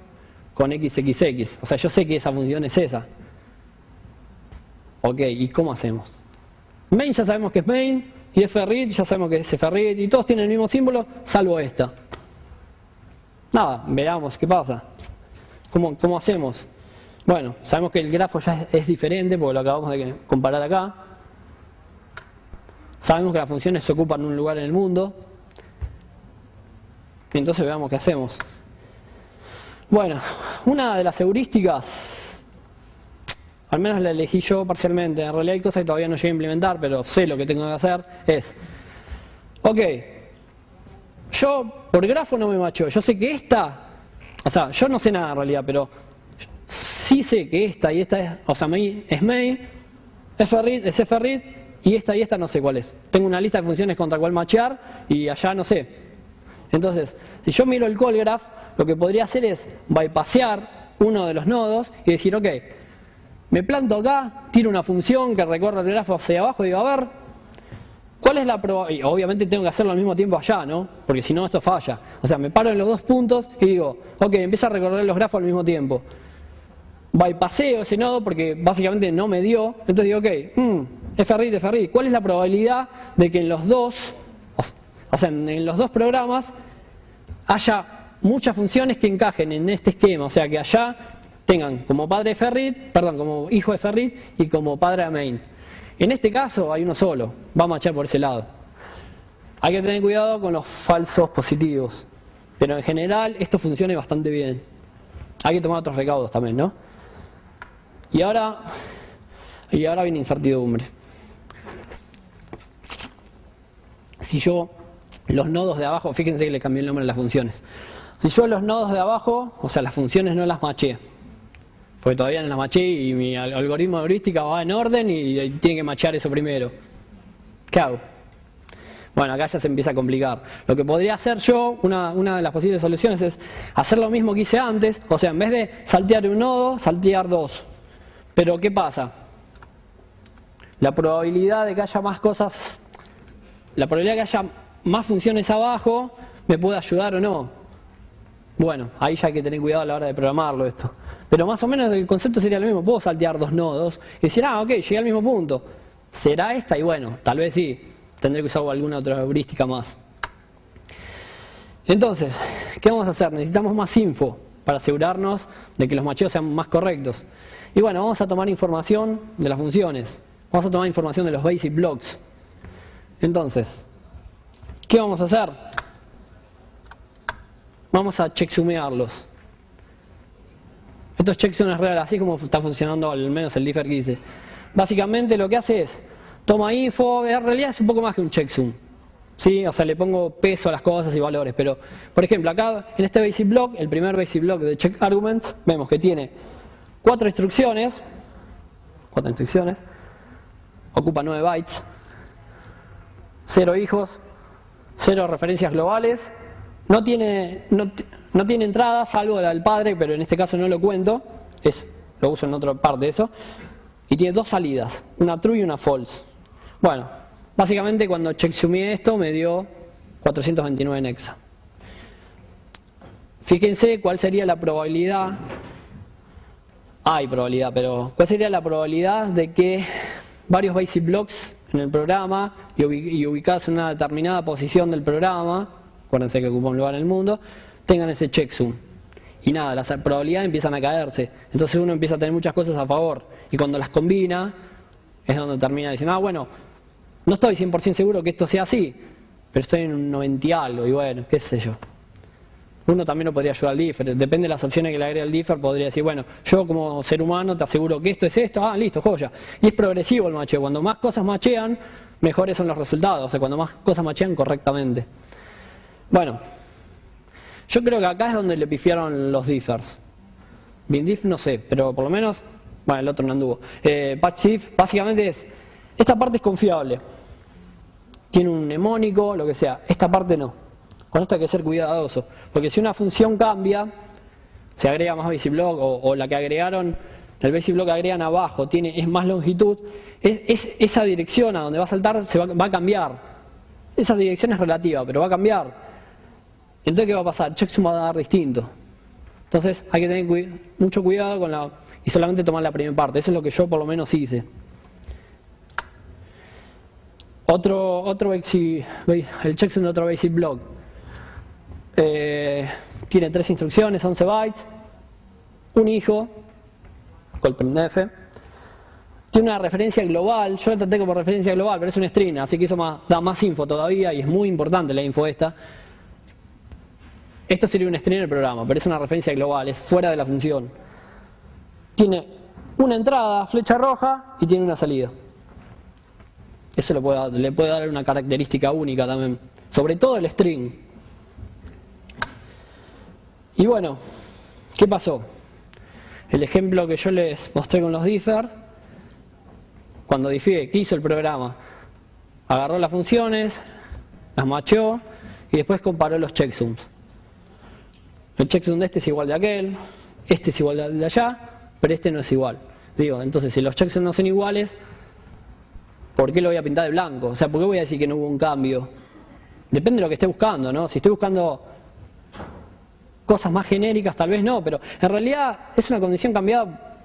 con XXX. O sea, yo sé que esa función es esa. Ok, ¿y cómo hacemos? Main ya sabemos que es main, y fread ya sabemos que es fread, y todos tienen el mismo símbolo, salvo esta. Nada, veamos qué pasa. ¿Cómo hacemos? Bueno, sabemos que el grafo ya es diferente porque lo acabamos de comparar acá. Sabemos que las funciones se ocupan un lugar en el mundo. Entonces veamos qué hacemos. Bueno, una de las heurísticas, al menos la elegí yo parcialmente, en realidad hay cosas que todavía no llegué a implementar, pero sé lo que tengo que hacer, es, ok, yo por grafo no me macheo, yo sé que esta, o sea, yo no sé nada en realidad, pero sí sé que esta y esta es, o sea, es main, fread, es fread, y esta no sé cuál es. Tengo una lista de funciones contra cuál machear y allá no sé. Entonces, si yo miro el call graph, lo que podría hacer es bypassear uno de los nodos y decir, ok, me planto acá, tiro una función que recorre el grafo hacia abajo y digo, a ver, ¿cuál es la probabilidad? Y obviamente tengo que hacerlo al mismo tiempo allá, ¿no? Porque si no, esto falla. O sea, me paro en los dos puntos y digo, ok, empiezo a recorrer los grafos al mismo tiempo. Bypasseo ese nodo porque básicamente no me dio. Entonces digo, ok, fread, ¿cuál es la probabilidad de que en los dos, o sea, en los dos programas haya muchas funciones que encajen en este esquema? O sea, que allá tengan como padre como hijo de fread y como padre a main. En este caso hay uno solo, va a machar por ese lado. Hay que tener cuidado con los falsos positivos, pero en general esto funciona bastante bien. Hay que tomar otros recaudos también, ¿no? Y ahora viene incertidumbre. Si yo los nodos de abajo, fíjense que le cambié el nombre a las funciones. Si yo los nodos de abajo, o sea, las funciones no las maché, porque todavía no las maché y mi algoritmo de heurística va en orden y tiene que machear eso primero. ¿Qué hago? Bueno, acá ya se empieza a complicar. Lo que podría hacer yo, una de las posibles soluciones es hacer lo mismo que hice antes, o sea, en vez de saltear un nodo, saltear dos. Pero ¿qué pasa? La probabilidad de que haya más cosas, la probabilidad de que haya más funciones abajo, ¿me puede ayudar o no? Bueno, ahí ya hay que tener cuidado a la hora de programarlo esto. Pero más o menos el concepto sería lo mismo. Puedo saltear dos nodos y decir, ok, llegué al mismo punto. ¿Será esta? Y bueno, tal vez sí. Tendré que usar alguna otra heurística más. Entonces, ¿qué vamos a hacer? Necesitamos más info para asegurarnos de que los macheos sean más correctos. Y bueno, vamos a tomar información de las funciones. Vamos a tomar información de los basic blocks. Entonces, ¿qué vamos a hacer? Vamos a checksumearlos. Estos checksum es real, así como está funcionando al menos el differ que hice. Básicamente lo que hace es, toma info, en realidad es un poco más que un checksum. ¿Sí? O sea, le pongo peso a las cosas y valores. Pero, por ejemplo, acá en este basic block, el primer basic block de check arguments, vemos que tiene 4 instrucciones. ocupa 9 bytes, 0 hijos, 0 referencias globales, no tiene entrada, salvo la del padre, pero en este caso no lo cuento, lo uso en otra parte de eso, y tiene 2 salidas, una true y una false. Bueno, básicamente cuando checksumé esto me dio 429 en hexa. Fíjense cuál sería la probabilidad, hay probabilidad, pero cuál sería la probabilidad de que varios basic blocks en el programa y ubicados en una determinada posición del programa, acuérdense que ocupa un lugar en el mundo, tengan ese checksum. Y nada, las probabilidades empiezan a caerse. Entonces uno empieza a tener muchas cosas a favor. Y cuando las combina, es donde termina diciendo, bueno, no estoy 100% seguro que esto sea así, pero estoy en un 90 y algo, y bueno, qué sé yo. Uno también lo podría ayudar al differ, depende de las opciones que le agregue al differ, podría decir, bueno, yo como ser humano te aseguro que esto es esto, listo, joya. Y es progresivo el macheo, cuando más cosas machean, mejores son los resultados, o sea, cuando más cosas machean correctamente. Bueno, yo creo que acá es donde le pifiaron los differs. BinDiff no sé, pero por lo menos, bueno, el otro no anduvo. PatchDiff básicamente esta parte es confiable. Tiene un mnemónico, lo que sea, esta parte no. Con esto hay que ser cuidadoso, porque si una función cambia, se agrega más basic block o la que agregaron, el basic block que agregan abajo es más longitud, esa dirección a donde va a saltar va a cambiar. Esa dirección es relativa, pero va a cambiar. Entonces, ¿qué va a pasar? Checksum va a dar distinto. Entonces, hay que tener mucho cuidado y solamente tomar la primera parte. Eso es lo que yo por lo menos hice. El checksum de otro basic block. Tiene 3 instrucciones, 11 bytes, un hijo, con printf. Tiene una referencia global, yo la traté como referencia global, pero es un string, así que eso da más info todavía y es muy importante la info esta. Esto sería un string en el programa, pero es una referencia global, es fuera de la función. Tiene una entrada, flecha roja, y tiene una salida. Eso le puede dar una característica única también, sobre todo el string. Y bueno, ¿qué pasó? El ejemplo que yo les mostré con los differs, cuando diffie, ¿qué hizo el programa? Agarró las funciones, las macheó y después comparó los checksums. El checksum de este es igual de aquel, este es igual de allá, pero este no es igual. Entonces si los checksums no son iguales, ¿por qué lo voy a pintar de blanco? O sea, ¿por qué voy a decir que no hubo un cambio? Depende de lo que esté buscando, ¿no? Si estoy buscando cosas más genéricas, tal vez no, pero en realidad es una condición cambiada,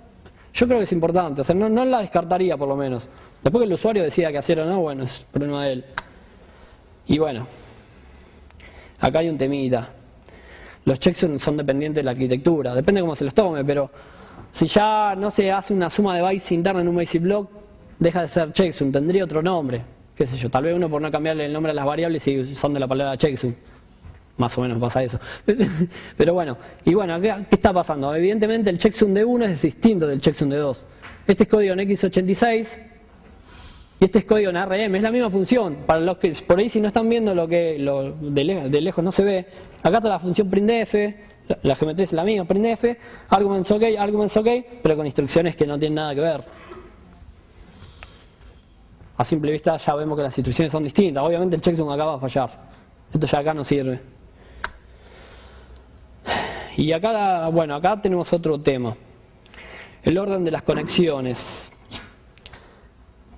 yo creo que es importante, o sea, no la descartaría por lo menos. Después que el usuario decida qué hacer o no, bueno, es problema de él. Y bueno, acá hay un temita. Los checksums son dependientes de la arquitectura, depende de cómo se los tome, pero si ya no se hace una suma de bytes interna en un basic block, deja de ser checksum, tendría otro nombre, qué sé yo, tal vez uno por no cambiarle el nombre a las variables y son de la palabra checksum. Más o menos pasa eso. Pero bueno, y bueno, ¿qué está pasando? Evidentemente el checksum de 1 es distinto del checksum de 2. Este es código en x86 y este es código en ARM, es la misma función. Para los que por ahí si no están viendo de lejos no se ve, acá está la función printf, la geometría es la misma, printf, arguments ok, pero con instrucciones que no tienen nada que ver. A simple vista ya vemos que las instrucciones son distintas, obviamente el checksum acá va a fallar. Esto ya acá no sirve. Y acá, bueno, acá tenemos otro tema. El orden de las conexiones.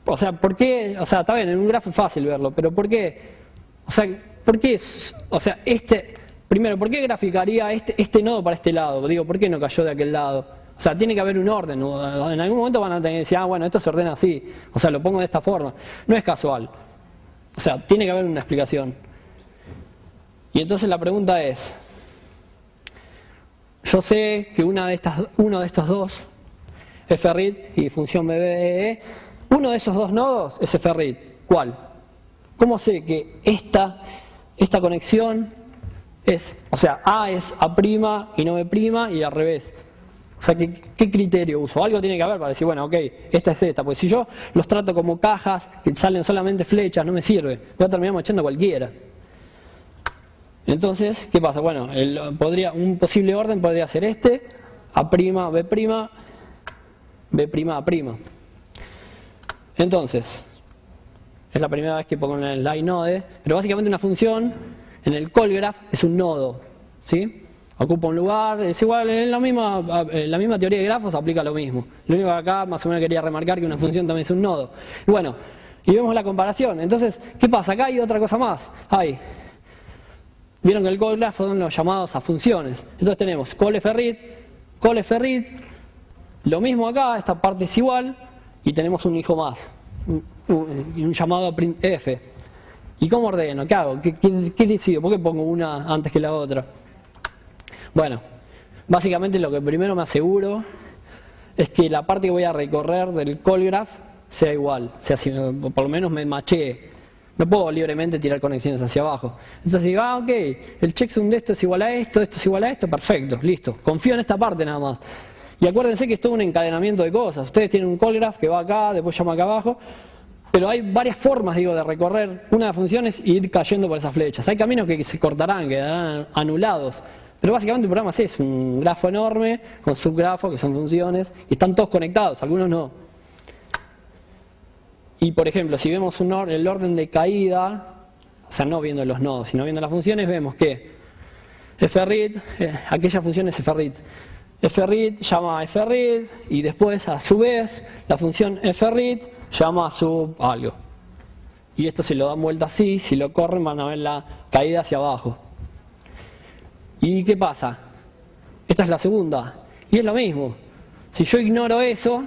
O sea, ¿por qué? O sea, está bien, en un grafo es fácil verlo, pero ¿por qué? O sea, ¿por qué primero, ¿por qué graficaría este nodo para este lado? ¿Por qué no cayó de aquel lado? O sea, tiene que haber un orden. En algún momento van a tener que decir, bueno, esto se ordena así. O sea, lo pongo de esta forma. No es casual. O sea, tiene que haber una explicación. Y entonces la pregunta es, yo sé que uno de estos dos, fread y función BBEE, uno de esos dos nodos es fread. ¿Cuál? ¿Cómo sé que esta conexión es, o sea, A es A' y no B' y al revés? O sea, ¿qué criterio uso? Algo tiene que haber para decir, bueno, ok, esta es esta. Porque si yo los trato como cajas que salen solamente flechas, no me sirve. Voy a terminar machando cualquiera. Entonces, ¿qué pasa? Bueno, un posible orden podría ser A', B', B', A'. Entonces, es la primera vez que pongo en el slide node, pero básicamente una función en el call graph es un nodo, ¿sí? Ocupa un lugar, es igual, en la misma teoría de grafos aplica lo mismo. Lo único que acá más o menos quería remarcar que una función también es un nodo. Y bueno, y vemos la comparación. Entonces, ¿qué pasa? Acá hay otra cosa más. Vieron que el call graph son los llamados a funciones. Entonces tenemos call_read, lo mismo acá, esta parte es igual, y tenemos un hijo más, un llamado a printf. ¿Y cómo ordeno? ¿Qué hago? ¿Qué decido? ¿Por qué pongo una antes que la otra? Bueno, básicamente lo que primero me aseguro es que la parte que voy a recorrer del call graph sea igual, por lo menos me machee. No puedo libremente tirar conexiones hacia abajo. Entonces digo, ok, el checksum de esto es igual a esto es igual a esto, perfecto, listo. Confío en esta parte nada más. Y acuérdense que es todo un encadenamiento de cosas. Ustedes tienen un call graph que va acá, después llama acá abajo, pero hay varias formas, de recorrer una de las funciones y ir cayendo por esas flechas. Hay caminos que se cortarán, quedarán anulados. Pero básicamente el programa es un grafo enorme con subgrafos que son funciones y están todos conectados, algunos no. Y por ejemplo, si vemos el orden de caída, o sea, no viendo los nodos, sino viendo las funciones, vemos que fread, aquella función es fread. Fread llama a fread y después a su vez la función fread llama a sub algo. Y esto se lo dan vuelta así, si lo corren van a ver la caída hacia abajo. ¿Y qué pasa? Esta es la segunda. Y es lo mismo. Si yo ignoro eso,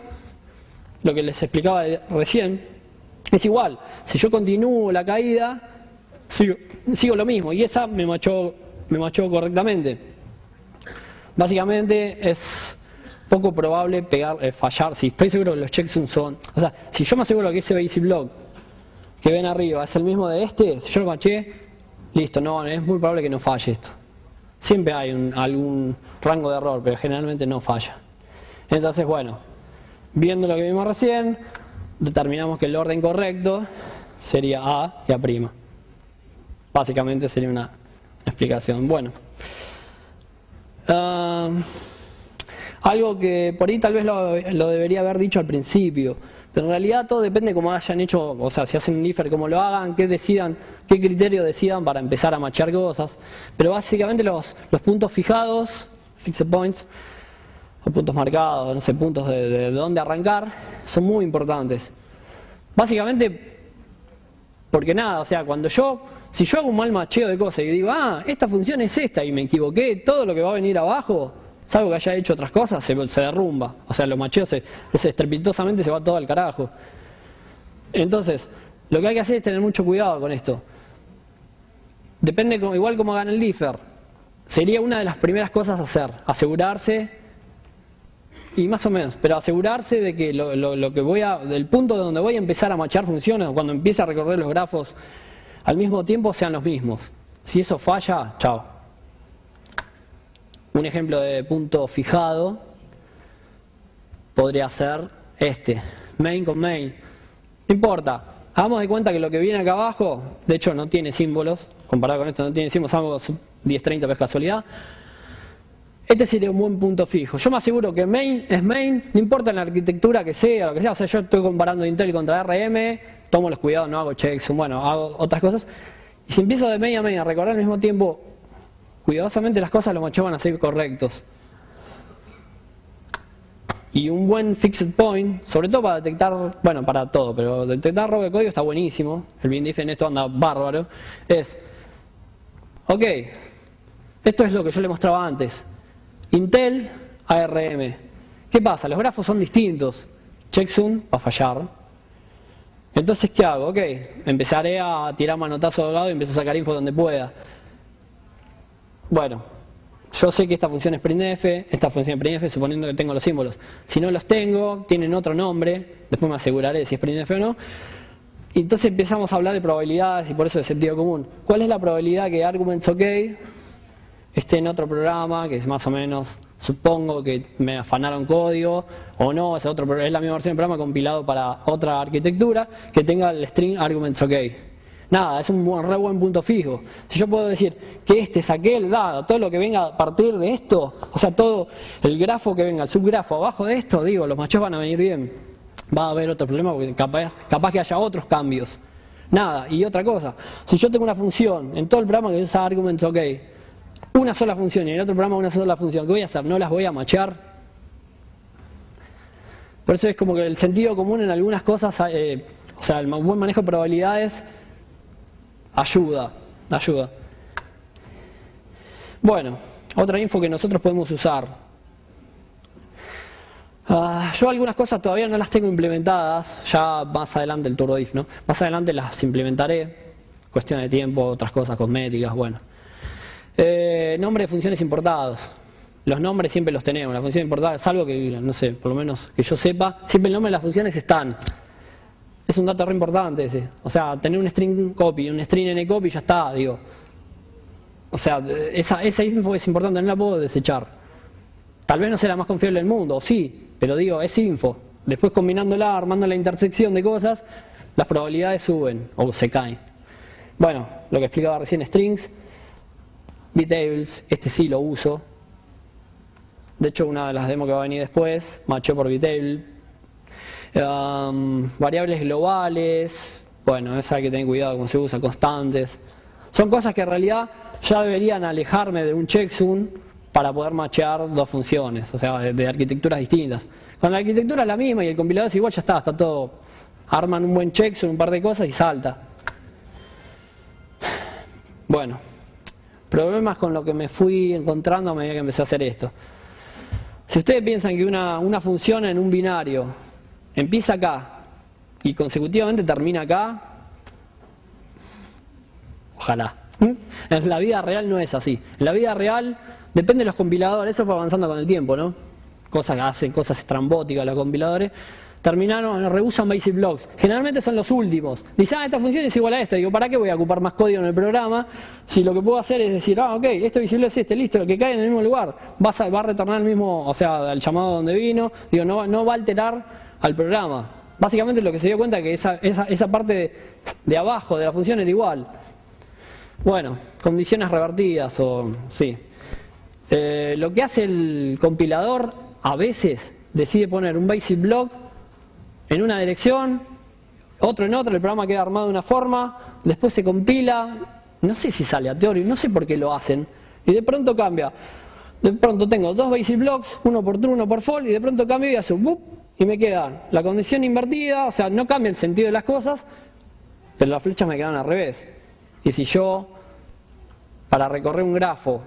lo que les explicaba recién, es igual. Si yo continúo la caída, sigo lo mismo. Y esa me machó correctamente. Básicamente es poco probable fallar. Si estoy seguro que los checksums son... O sea, si yo me aseguro que ese basic block que ven arriba es el mismo de este, si yo lo maché, listo, no, es muy probable que no falle esto. Siempre hay algún rango de error, pero generalmente no falla. Entonces, bueno, viendo lo que vimos recién, determinamos que el orden correcto sería A y A'. Básicamente sería una explicación. Bueno, algo que por ahí tal vez lo debería haber dicho al principio, pero en realidad todo depende de cómo hayan hecho, o sea, si hacen un differ, cómo lo hagan, qué criterio decidan para empezar a machear cosas. Pero básicamente los puntos fijados, fixed points, o puntos marcados, no sé, puntos de dónde arrancar, son muy importantes. Básicamente, porque nada, o sea, si yo hago un mal macheo de cosas y digo, esta función es esta y me equivoqué, todo lo que va a venir abajo, salvo que haya hecho otras cosas, se derrumba. O sea, los macheos estrepitosamente se va todo al carajo. Entonces, lo que hay que hacer es tener mucho cuidado con esto. Depende igual como hagan el differ. Sería una de las primeras cosas a hacer, asegurarse, y más o menos, pero asegurarse de que del punto de donde voy a empezar a machear funciones, o cuando empiece a recorrer los grafos al mismo tiempo, sean los mismos. Si eso falla, chao. Un ejemplo de punto fijado podría ser main con main. No importa, hagamos de cuenta que lo que viene acá abajo, de hecho no tiene símbolos, comparado con esto no tiene símbolos, algo 1030 por casualidad. Este sería un buen punto fijo. Yo me aseguro que main es main, no importa en la arquitectura que sea, lo que sea. O sea, yo estoy comparando Intel contra ARM, tomo los cuidados, no hago checksum, bueno, hago otras cosas. Y si empiezo de main a main a recorrer al mismo tiempo, cuidadosamente las cosas, los machos van a ser correctos. Y un buen fixed point, sobre todo para detectar, bueno, para todo, pero detectar robo de código está buenísimo. El BinDiff en esto anda bárbaro. Ok, esto es lo que yo le mostraba antes. Intel, ARM. ¿Qué pasa? Los grafos son distintos. Checksum va a fallar. Entonces, ¿qué hago? Ok, empezaré a tirar manotazo de lado y empiezo a sacar info donde pueda. Bueno, yo sé que esta función es printf, esta función es printf suponiendo que tengo los símbolos. Si no los tengo, tienen otro nombre, después me aseguraré si es printf o no. Y entonces empezamos a hablar de probabilidades y por eso de sentido común. ¿Cuál es la probabilidad que arguments ok esté en otro programa, que es más o menos, supongo que me afanaron código, o no, es la misma versión del programa compilado para otra arquitectura, que tenga el string arguments ok? Nada, es un re buen punto fijo. Si yo puedo decir que es aquel dado, todo lo que venga a partir de esto, o sea, todo el grafo que venga, el subgrafo abajo de esto, digo, los machos van a venir bien. va a haber otro problema porque capaz que haya otros cambios. Nada, y otra cosa, si yo tengo una función en todo el programa que usa arguments, ok, una sola función y en el otro programa una sola función, ¿qué voy a hacer? ¿No las voy a machear? Por eso es como que el sentido común en algunas cosas, o sea, el buen manejo de probabilidades ayuda. Bueno, otra info que nosotros podemos usar. Yo algunas cosas todavía no las tengo implementadas, ya más adelante el TurboIf, ¿no? Más adelante las implementaré, cuestión de tiempo, otras cosas cosméticas, bueno. Nombre de funciones importados. Los nombres siempre los tenemos, las funciones importadas, salvo que, no sé, por lo menos que yo sepa, siempre el nombre de las funciones están. Es un dato re importante ese. O sea, tener un string copy, un string ncopy ya está, digo. O sea, esa info es importante, no la puedo desechar. Tal vez no sea la más confiable del mundo, sí, pero digo, es info. Después combinándola, armando la intersección de cosas, las probabilidades suben o se caen. Bueno, lo que explicaba recién, strings, btables, este sí lo uso. De hecho, una de las demos que va a venir después, macheo por btable. Variables globales, bueno, esa hay que tener cuidado cómo se usa, constantes. Son cosas que en realidad ya deberían alejarme de un checksum para poder machear dos funciones, o sea, de arquitecturas distintas. Con la arquitectura es la misma y el compilador es igual, ya está todo. Arman un buen checksum, un par de cosas y salta. Bueno, problemas con lo que me fui encontrando a medida que empecé a hacer esto. Si ustedes piensan que una función en un binario empieza acá y consecutivamente termina acá, ojalá. En la vida real no es así. En la vida real depende de los compiladores, eso fue avanzando con el tiempo, ¿no? Cosas que hacen, cosas estrambóticas los compiladores. Reusan basic blocks. Generalmente son los últimos. Dicen, esta función es igual a esta. Digo, ¿para qué voy a ocupar más código en el programa? Si lo que puedo hacer es decir, ok, este visible es este, listo, el que cae en el mismo lugar va a retornar al mismo, o sea, al llamado donde vino. Digo, no va a alterar al programa. Básicamente lo que se dio cuenta es que esa parte de abajo de la función era igual. Bueno, condiciones revertidas o sí. Lo que hace el compilador a veces decide poner un basic block en una dirección, otro en otra, el programa queda armado de una forma, después se compila, no sé si sale aleatorio, no sé por qué lo hacen, y de pronto cambia. De pronto tengo dos basic blocks, uno por true, uno por false, y de pronto cambio y hace un boop, y me queda la condición invertida, o sea, no cambia el sentido de las cosas, pero las flechas me quedan al revés. Y si yo, para recorrer un grafo,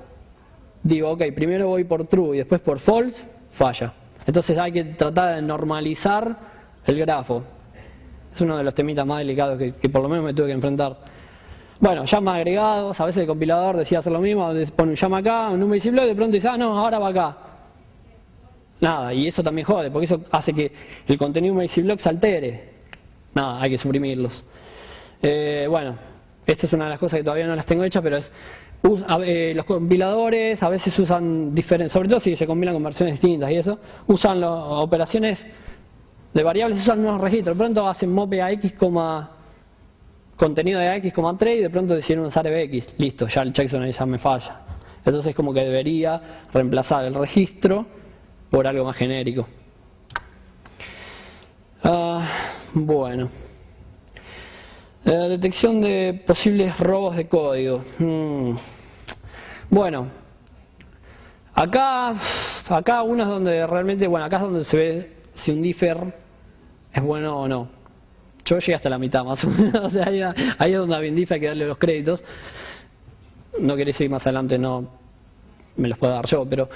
digo, ok, primero voy por true y después por false, falla. Entonces hay que tratar de normalizar el grafo. Es uno de los temitas más delicados que por lo menos me tuve que enfrentar. Bueno, llama agregados, a veces el compilador decía hacer lo mismo, pone un llama acá, un número visible, y de pronto dice, no, ahora va acá. Nada, y eso también jode, porque eso hace que el contenido de basic block se altere. Nada, hay que suprimirlos. Bueno, esto es una de las cosas que todavía no las tengo hechas, pero es los compiladores a veces usan diferentes, sobre todo si se combinan con versiones distintas y eso, usan las operaciones de variables, usan unos registros, de pronto hacen mope a x, contenido de x, 3 y de pronto decidieron usar fx, listo, ya el checksum ahí ya me falla. Entonces como que debería reemplazar el registro por algo más genérico. Bueno. Detección de posibles robos de código. Bueno, acá uno es donde realmente, bueno, acá es donde se ve si un differ es bueno o no. Yo llegué hasta la mitad más o menos, o sea, ahí es donde a un differ hay que darle los créditos. No queréis seguir más adelante, no me los puedo dar yo, pero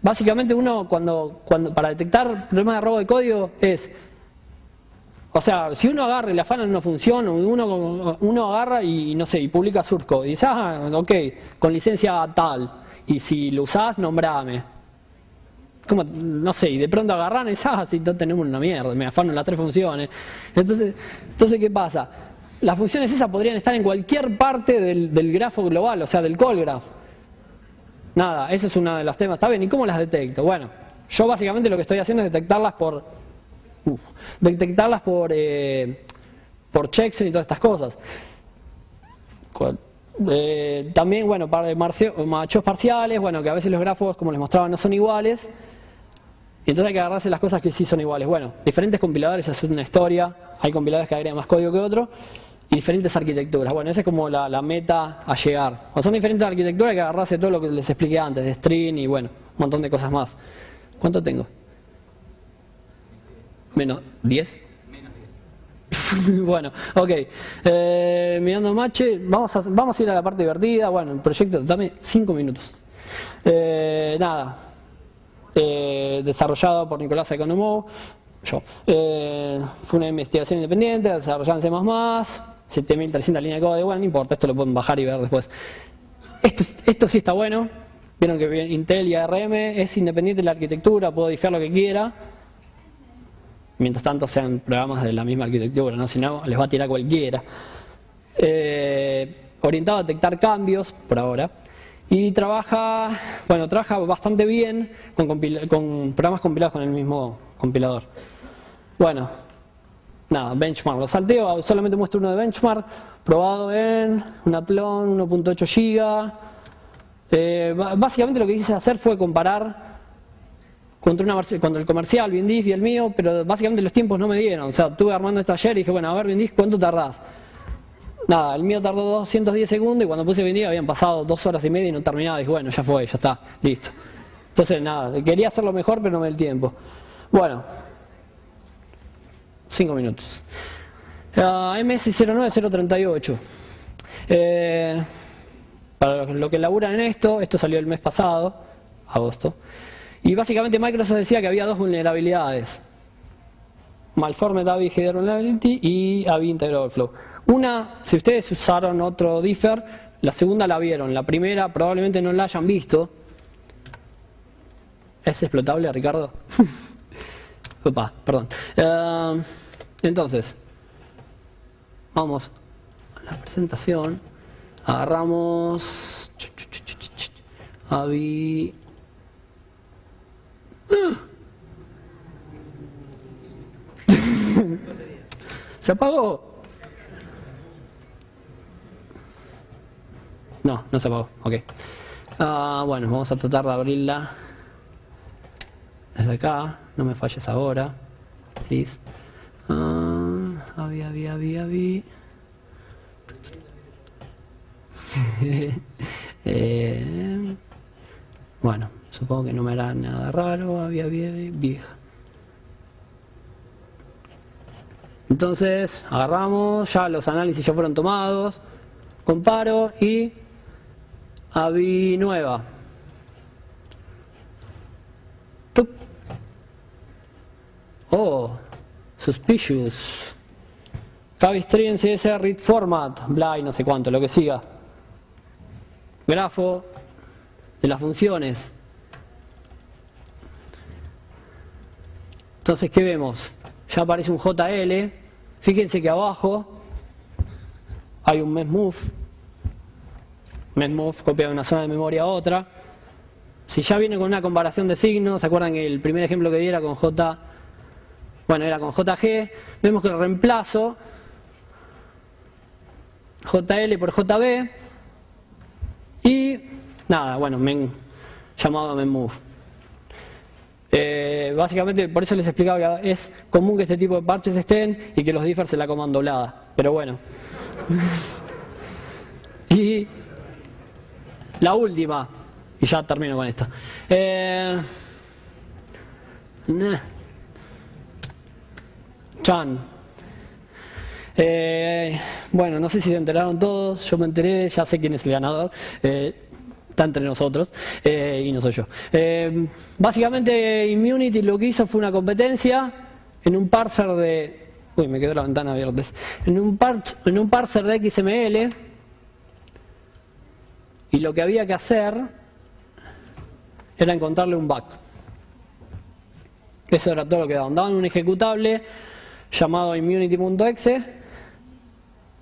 básicamente uno cuando para detectar problemas de robo de código es, o sea, si uno agarra y le afanan una función, uno agarra y no sé, y publica source code y dice, ok, con licencia tal, y si lo usás, nombrame. Como, no sé, y de pronto agarran y dicen, si no tenemos una mierda, me afanan las tres funciones. Entonces, ¿qué pasa? Las funciones esas podrían estar en cualquier parte del grafo global, o sea, del call graph. Nada, ese es uno de los temas. ¿Está bien? ¿Y cómo las detecto? Bueno, yo básicamente lo que estoy haciendo es detectarlas por checksum y todas estas cosas. También, bueno, para macheos parciales, bueno, que a veces los grafos, como les mostraba, no son iguales. Y entonces hay que agarrarse las cosas que sí son iguales. Bueno, diferentes compiladores ya es una historia, hay compiladores que agregan más código que otro, y diferentes arquitecturas. Bueno, esa es como la meta a llegar. O son diferentes arquitecturas, hay que agarrarse todo lo que les expliqué antes, de string y bueno, un montón de cosas más. ¿Cuánto tengo? Menos 10. Bueno, ok. Mirando Mache, vamos a ir a la parte divertida. Bueno, el proyecto, dame 5 minutos. Nada. Desarrollado por Nicolás Economou, yo. Fue una investigación independiente, desarrollada en C++, 7300 líneas de código. Bueno, no importa, esto lo pueden bajar y ver después. Esto sí está bueno. Vieron que Intel y ARM es independiente de la arquitectura, puedo difear lo que quiera. Mientras tanto sean programas de la misma arquitectura, ¿no? Si no, les va a tirar cualquiera. Orientado a detectar cambios, por ahora. Y trabaja bastante bien con programas compilados con el mismo compilador. Bueno, nada, benchmark. Lo salteo, solamente muestro uno de benchmark, probado en un Athlon 1.8 GB. Básicamente lo que quise hacer fue comparar contra el comercial, BinDiff y el mío, pero básicamente los tiempos no me dieron. O sea, estuve armando esto ayer y dije, bueno, a ver, BinDiff, ¿cuánto tardás? Nada, el mío tardó 210 segundos y cuando puse BinDiff habían pasado 2 horas y media y no terminaba. Dije, bueno, ya fue, ya está, listo. Entonces, nada, quería hacerlo mejor, pero no me dio el tiempo. Bueno, 5 minutos. MS09038. Para los que laburan en esto salió el mes pasado, agosto. Y básicamente Microsoft decía que había 2 vulnerabilidades. Malformed AVI Header Vulnerability y AVI Integer Overflow. Una, si ustedes usaron otro differ, la segunda la vieron. La primera probablemente no la hayan visto. ¿Es explotable, Ricardo? Opa, perdón. Entonces, vamos a la presentación. Agarramos AVI. ¿Se apagó? No, no se apagó. Ok. Bueno, vamos a tratar de abrirla desde acá. No me falles ahora. Please. Avi. Bueno, supongo que no me hará nada raro. Vieja. Entonces, agarramos, ya los análisis ya fueron tomados, comparo y AVI nueva. ¡Tup! Oh, suspicious. Cavi string CSS read format, bla y no sé cuánto, lo que siga. Grafo de las funciones. Entonces, ¿qué vemos? Ya aparece un JL. Fíjense que abajo hay un mesMove. MesMove copia de una zona de memoria a otra. Si ya viene con una comparación de signos, ¿se acuerdan que el primer ejemplo que di era con era con JG? Vemos que el reemplazo JL por JB y nada, bueno, llamado mesMove. Básicamente por eso les explicaba que es común que este tipo de parches estén y que los differs se la coman doblada, pero bueno. Y la última, y ya termino con esto. Chan. Bueno, no sé si se enteraron todos, yo me enteré, ya sé quién es el ganador. Está entre nosotros y no soy yo. Básicamente Immunity lo que hizo fue una competencia en un parser de... Uy, me quedó la ventana abierta. En un parser de XML, y lo que había que hacer era encontrarle un bug. Eso era todo lo que daban. Daban un ejecutable llamado immunity.exe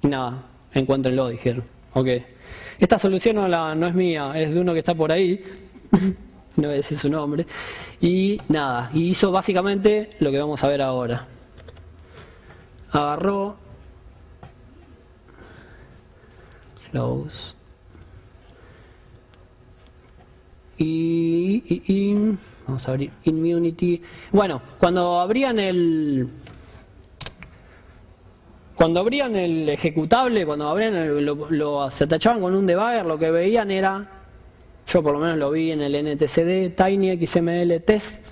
y nada, encuéntrenlo, dijeron. Ok. Esta solución no es mía, es de uno que está por ahí, no voy a decir su nombre, y nada, y hizo básicamente lo que vamos a ver ahora. Agarró, close, y Vamos a abrir Immunity. Bueno, cuando abrían el ejecutable, cuando abrían se tachaban con un debugger, lo que veían era, yo por lo menos lo vi en el NTCD, tinyxml test.exe,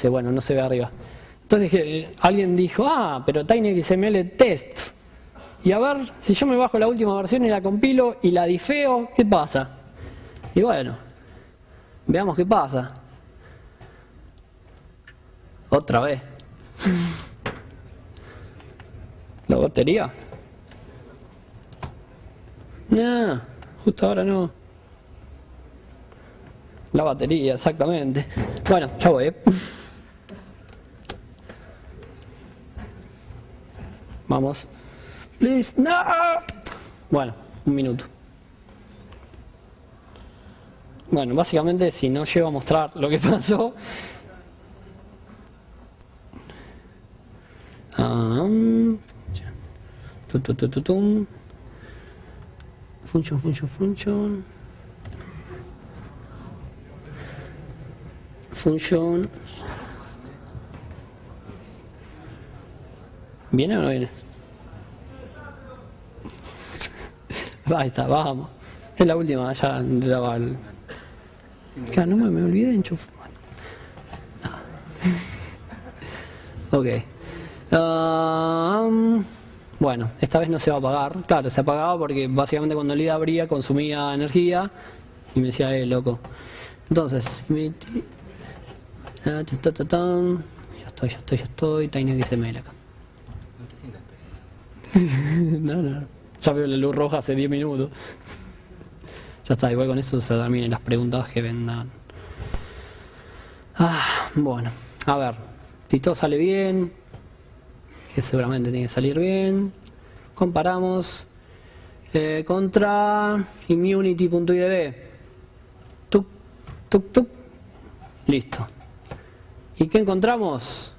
bueno, no se ve arriba. Entonces alguien dijo, pero tinyxml test. Y a ver, si yo me bajo la última versión y la compilo y la difeo, ¿qué pasa? Y bueno, veamos qué pasa. Otra vez. ¿La batería? No, justo ahora no. La batería, exactamente. Bueno, ya voy. Vamos. Please, no. Bueno, un minuto. Bueno, básicamente si no llego a mostrar lo que pasó. Function. ¿Viene o no viene? Ahí está, vamos. Es la última, ya daba el... Claro, no me olvidé de enchufar. Ok. Bueno, esta vez no se va a apagar. Claro, se apagaba porque básicamente cuando el LID abría consumía energía y me decía, loco. Entonces, ya estoy, tinyxml acá. No te sientas especial. No. Ya veo la luz roja hace 10 minutos. Ya está, igual con eso se terminan las preguntas que vendan. Bueno, a ver, si todo sale bien, que seguramente tiene que salir bien, comparamos contra immunity.idb. Tuc, tuc, tuc. Listo. ¿Y qué encontramos?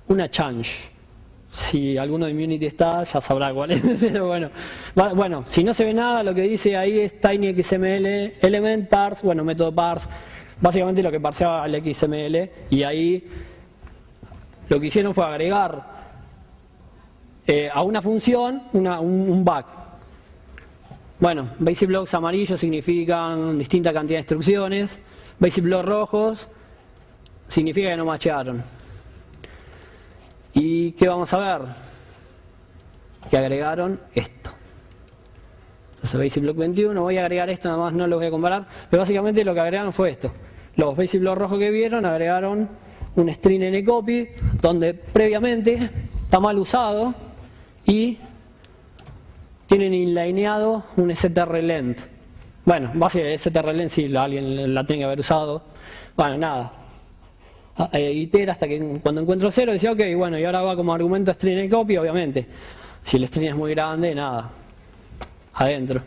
Una change. Si alguno de Immunity está, ya sabrá cuál es. Pero bueno, si no se ve nada, lo que dice ahí es tinyxml element parse, bueno, método parse, básicamente lo que parseaba al XML, y ahí lo que hicieron fue agregar a una función un bug. Bueno, basic blocks amarillos significan distinta cantidad de instrucciones, basic blocks rojos significa que no machearon. ¿Y qué vamos a ver? Que agregaron esto. Entonces basic block 21, voy a agregar esto, nada más no lo voy a comparar, pero básicamente lo que agregaron fue esto. Los basic blocks rojos que vieron agregaron un string ncopy donde previamente está mal usado y tienen inlineado un strlength. Bueno, básicamente strlength si alguien la tiene que haber usado. Bueno, nada. Itera hasta que cuando encuentro 0 dice ok, bueno, y ahora va como argumento string ncopy, obviamente. Si el string es muy grande, nada. Adentro.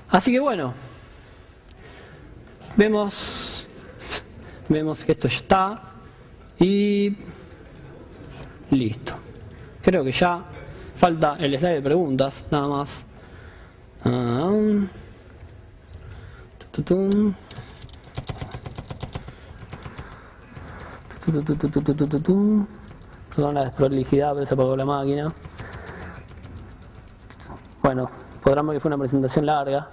Así que bueno. Vemos que esto ya está. Y listo. Creo que ya falta el slide de preguntas, nada más. Perdón la desprolijidad, pero se apagó la máquina. Bueno, podrán ver que fue una presentación larga.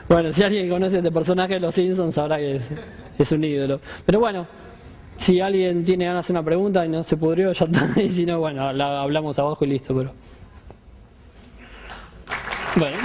Bueno, si alguien conoce este personaje de los Simpsons sabrá que es un ídolo. Pero bueno, si alguien tiene ganas de hacer una pregunta y no se pudrió, ya está. Y si no, bueno, la hablamos abajo y listo. Pero bueno.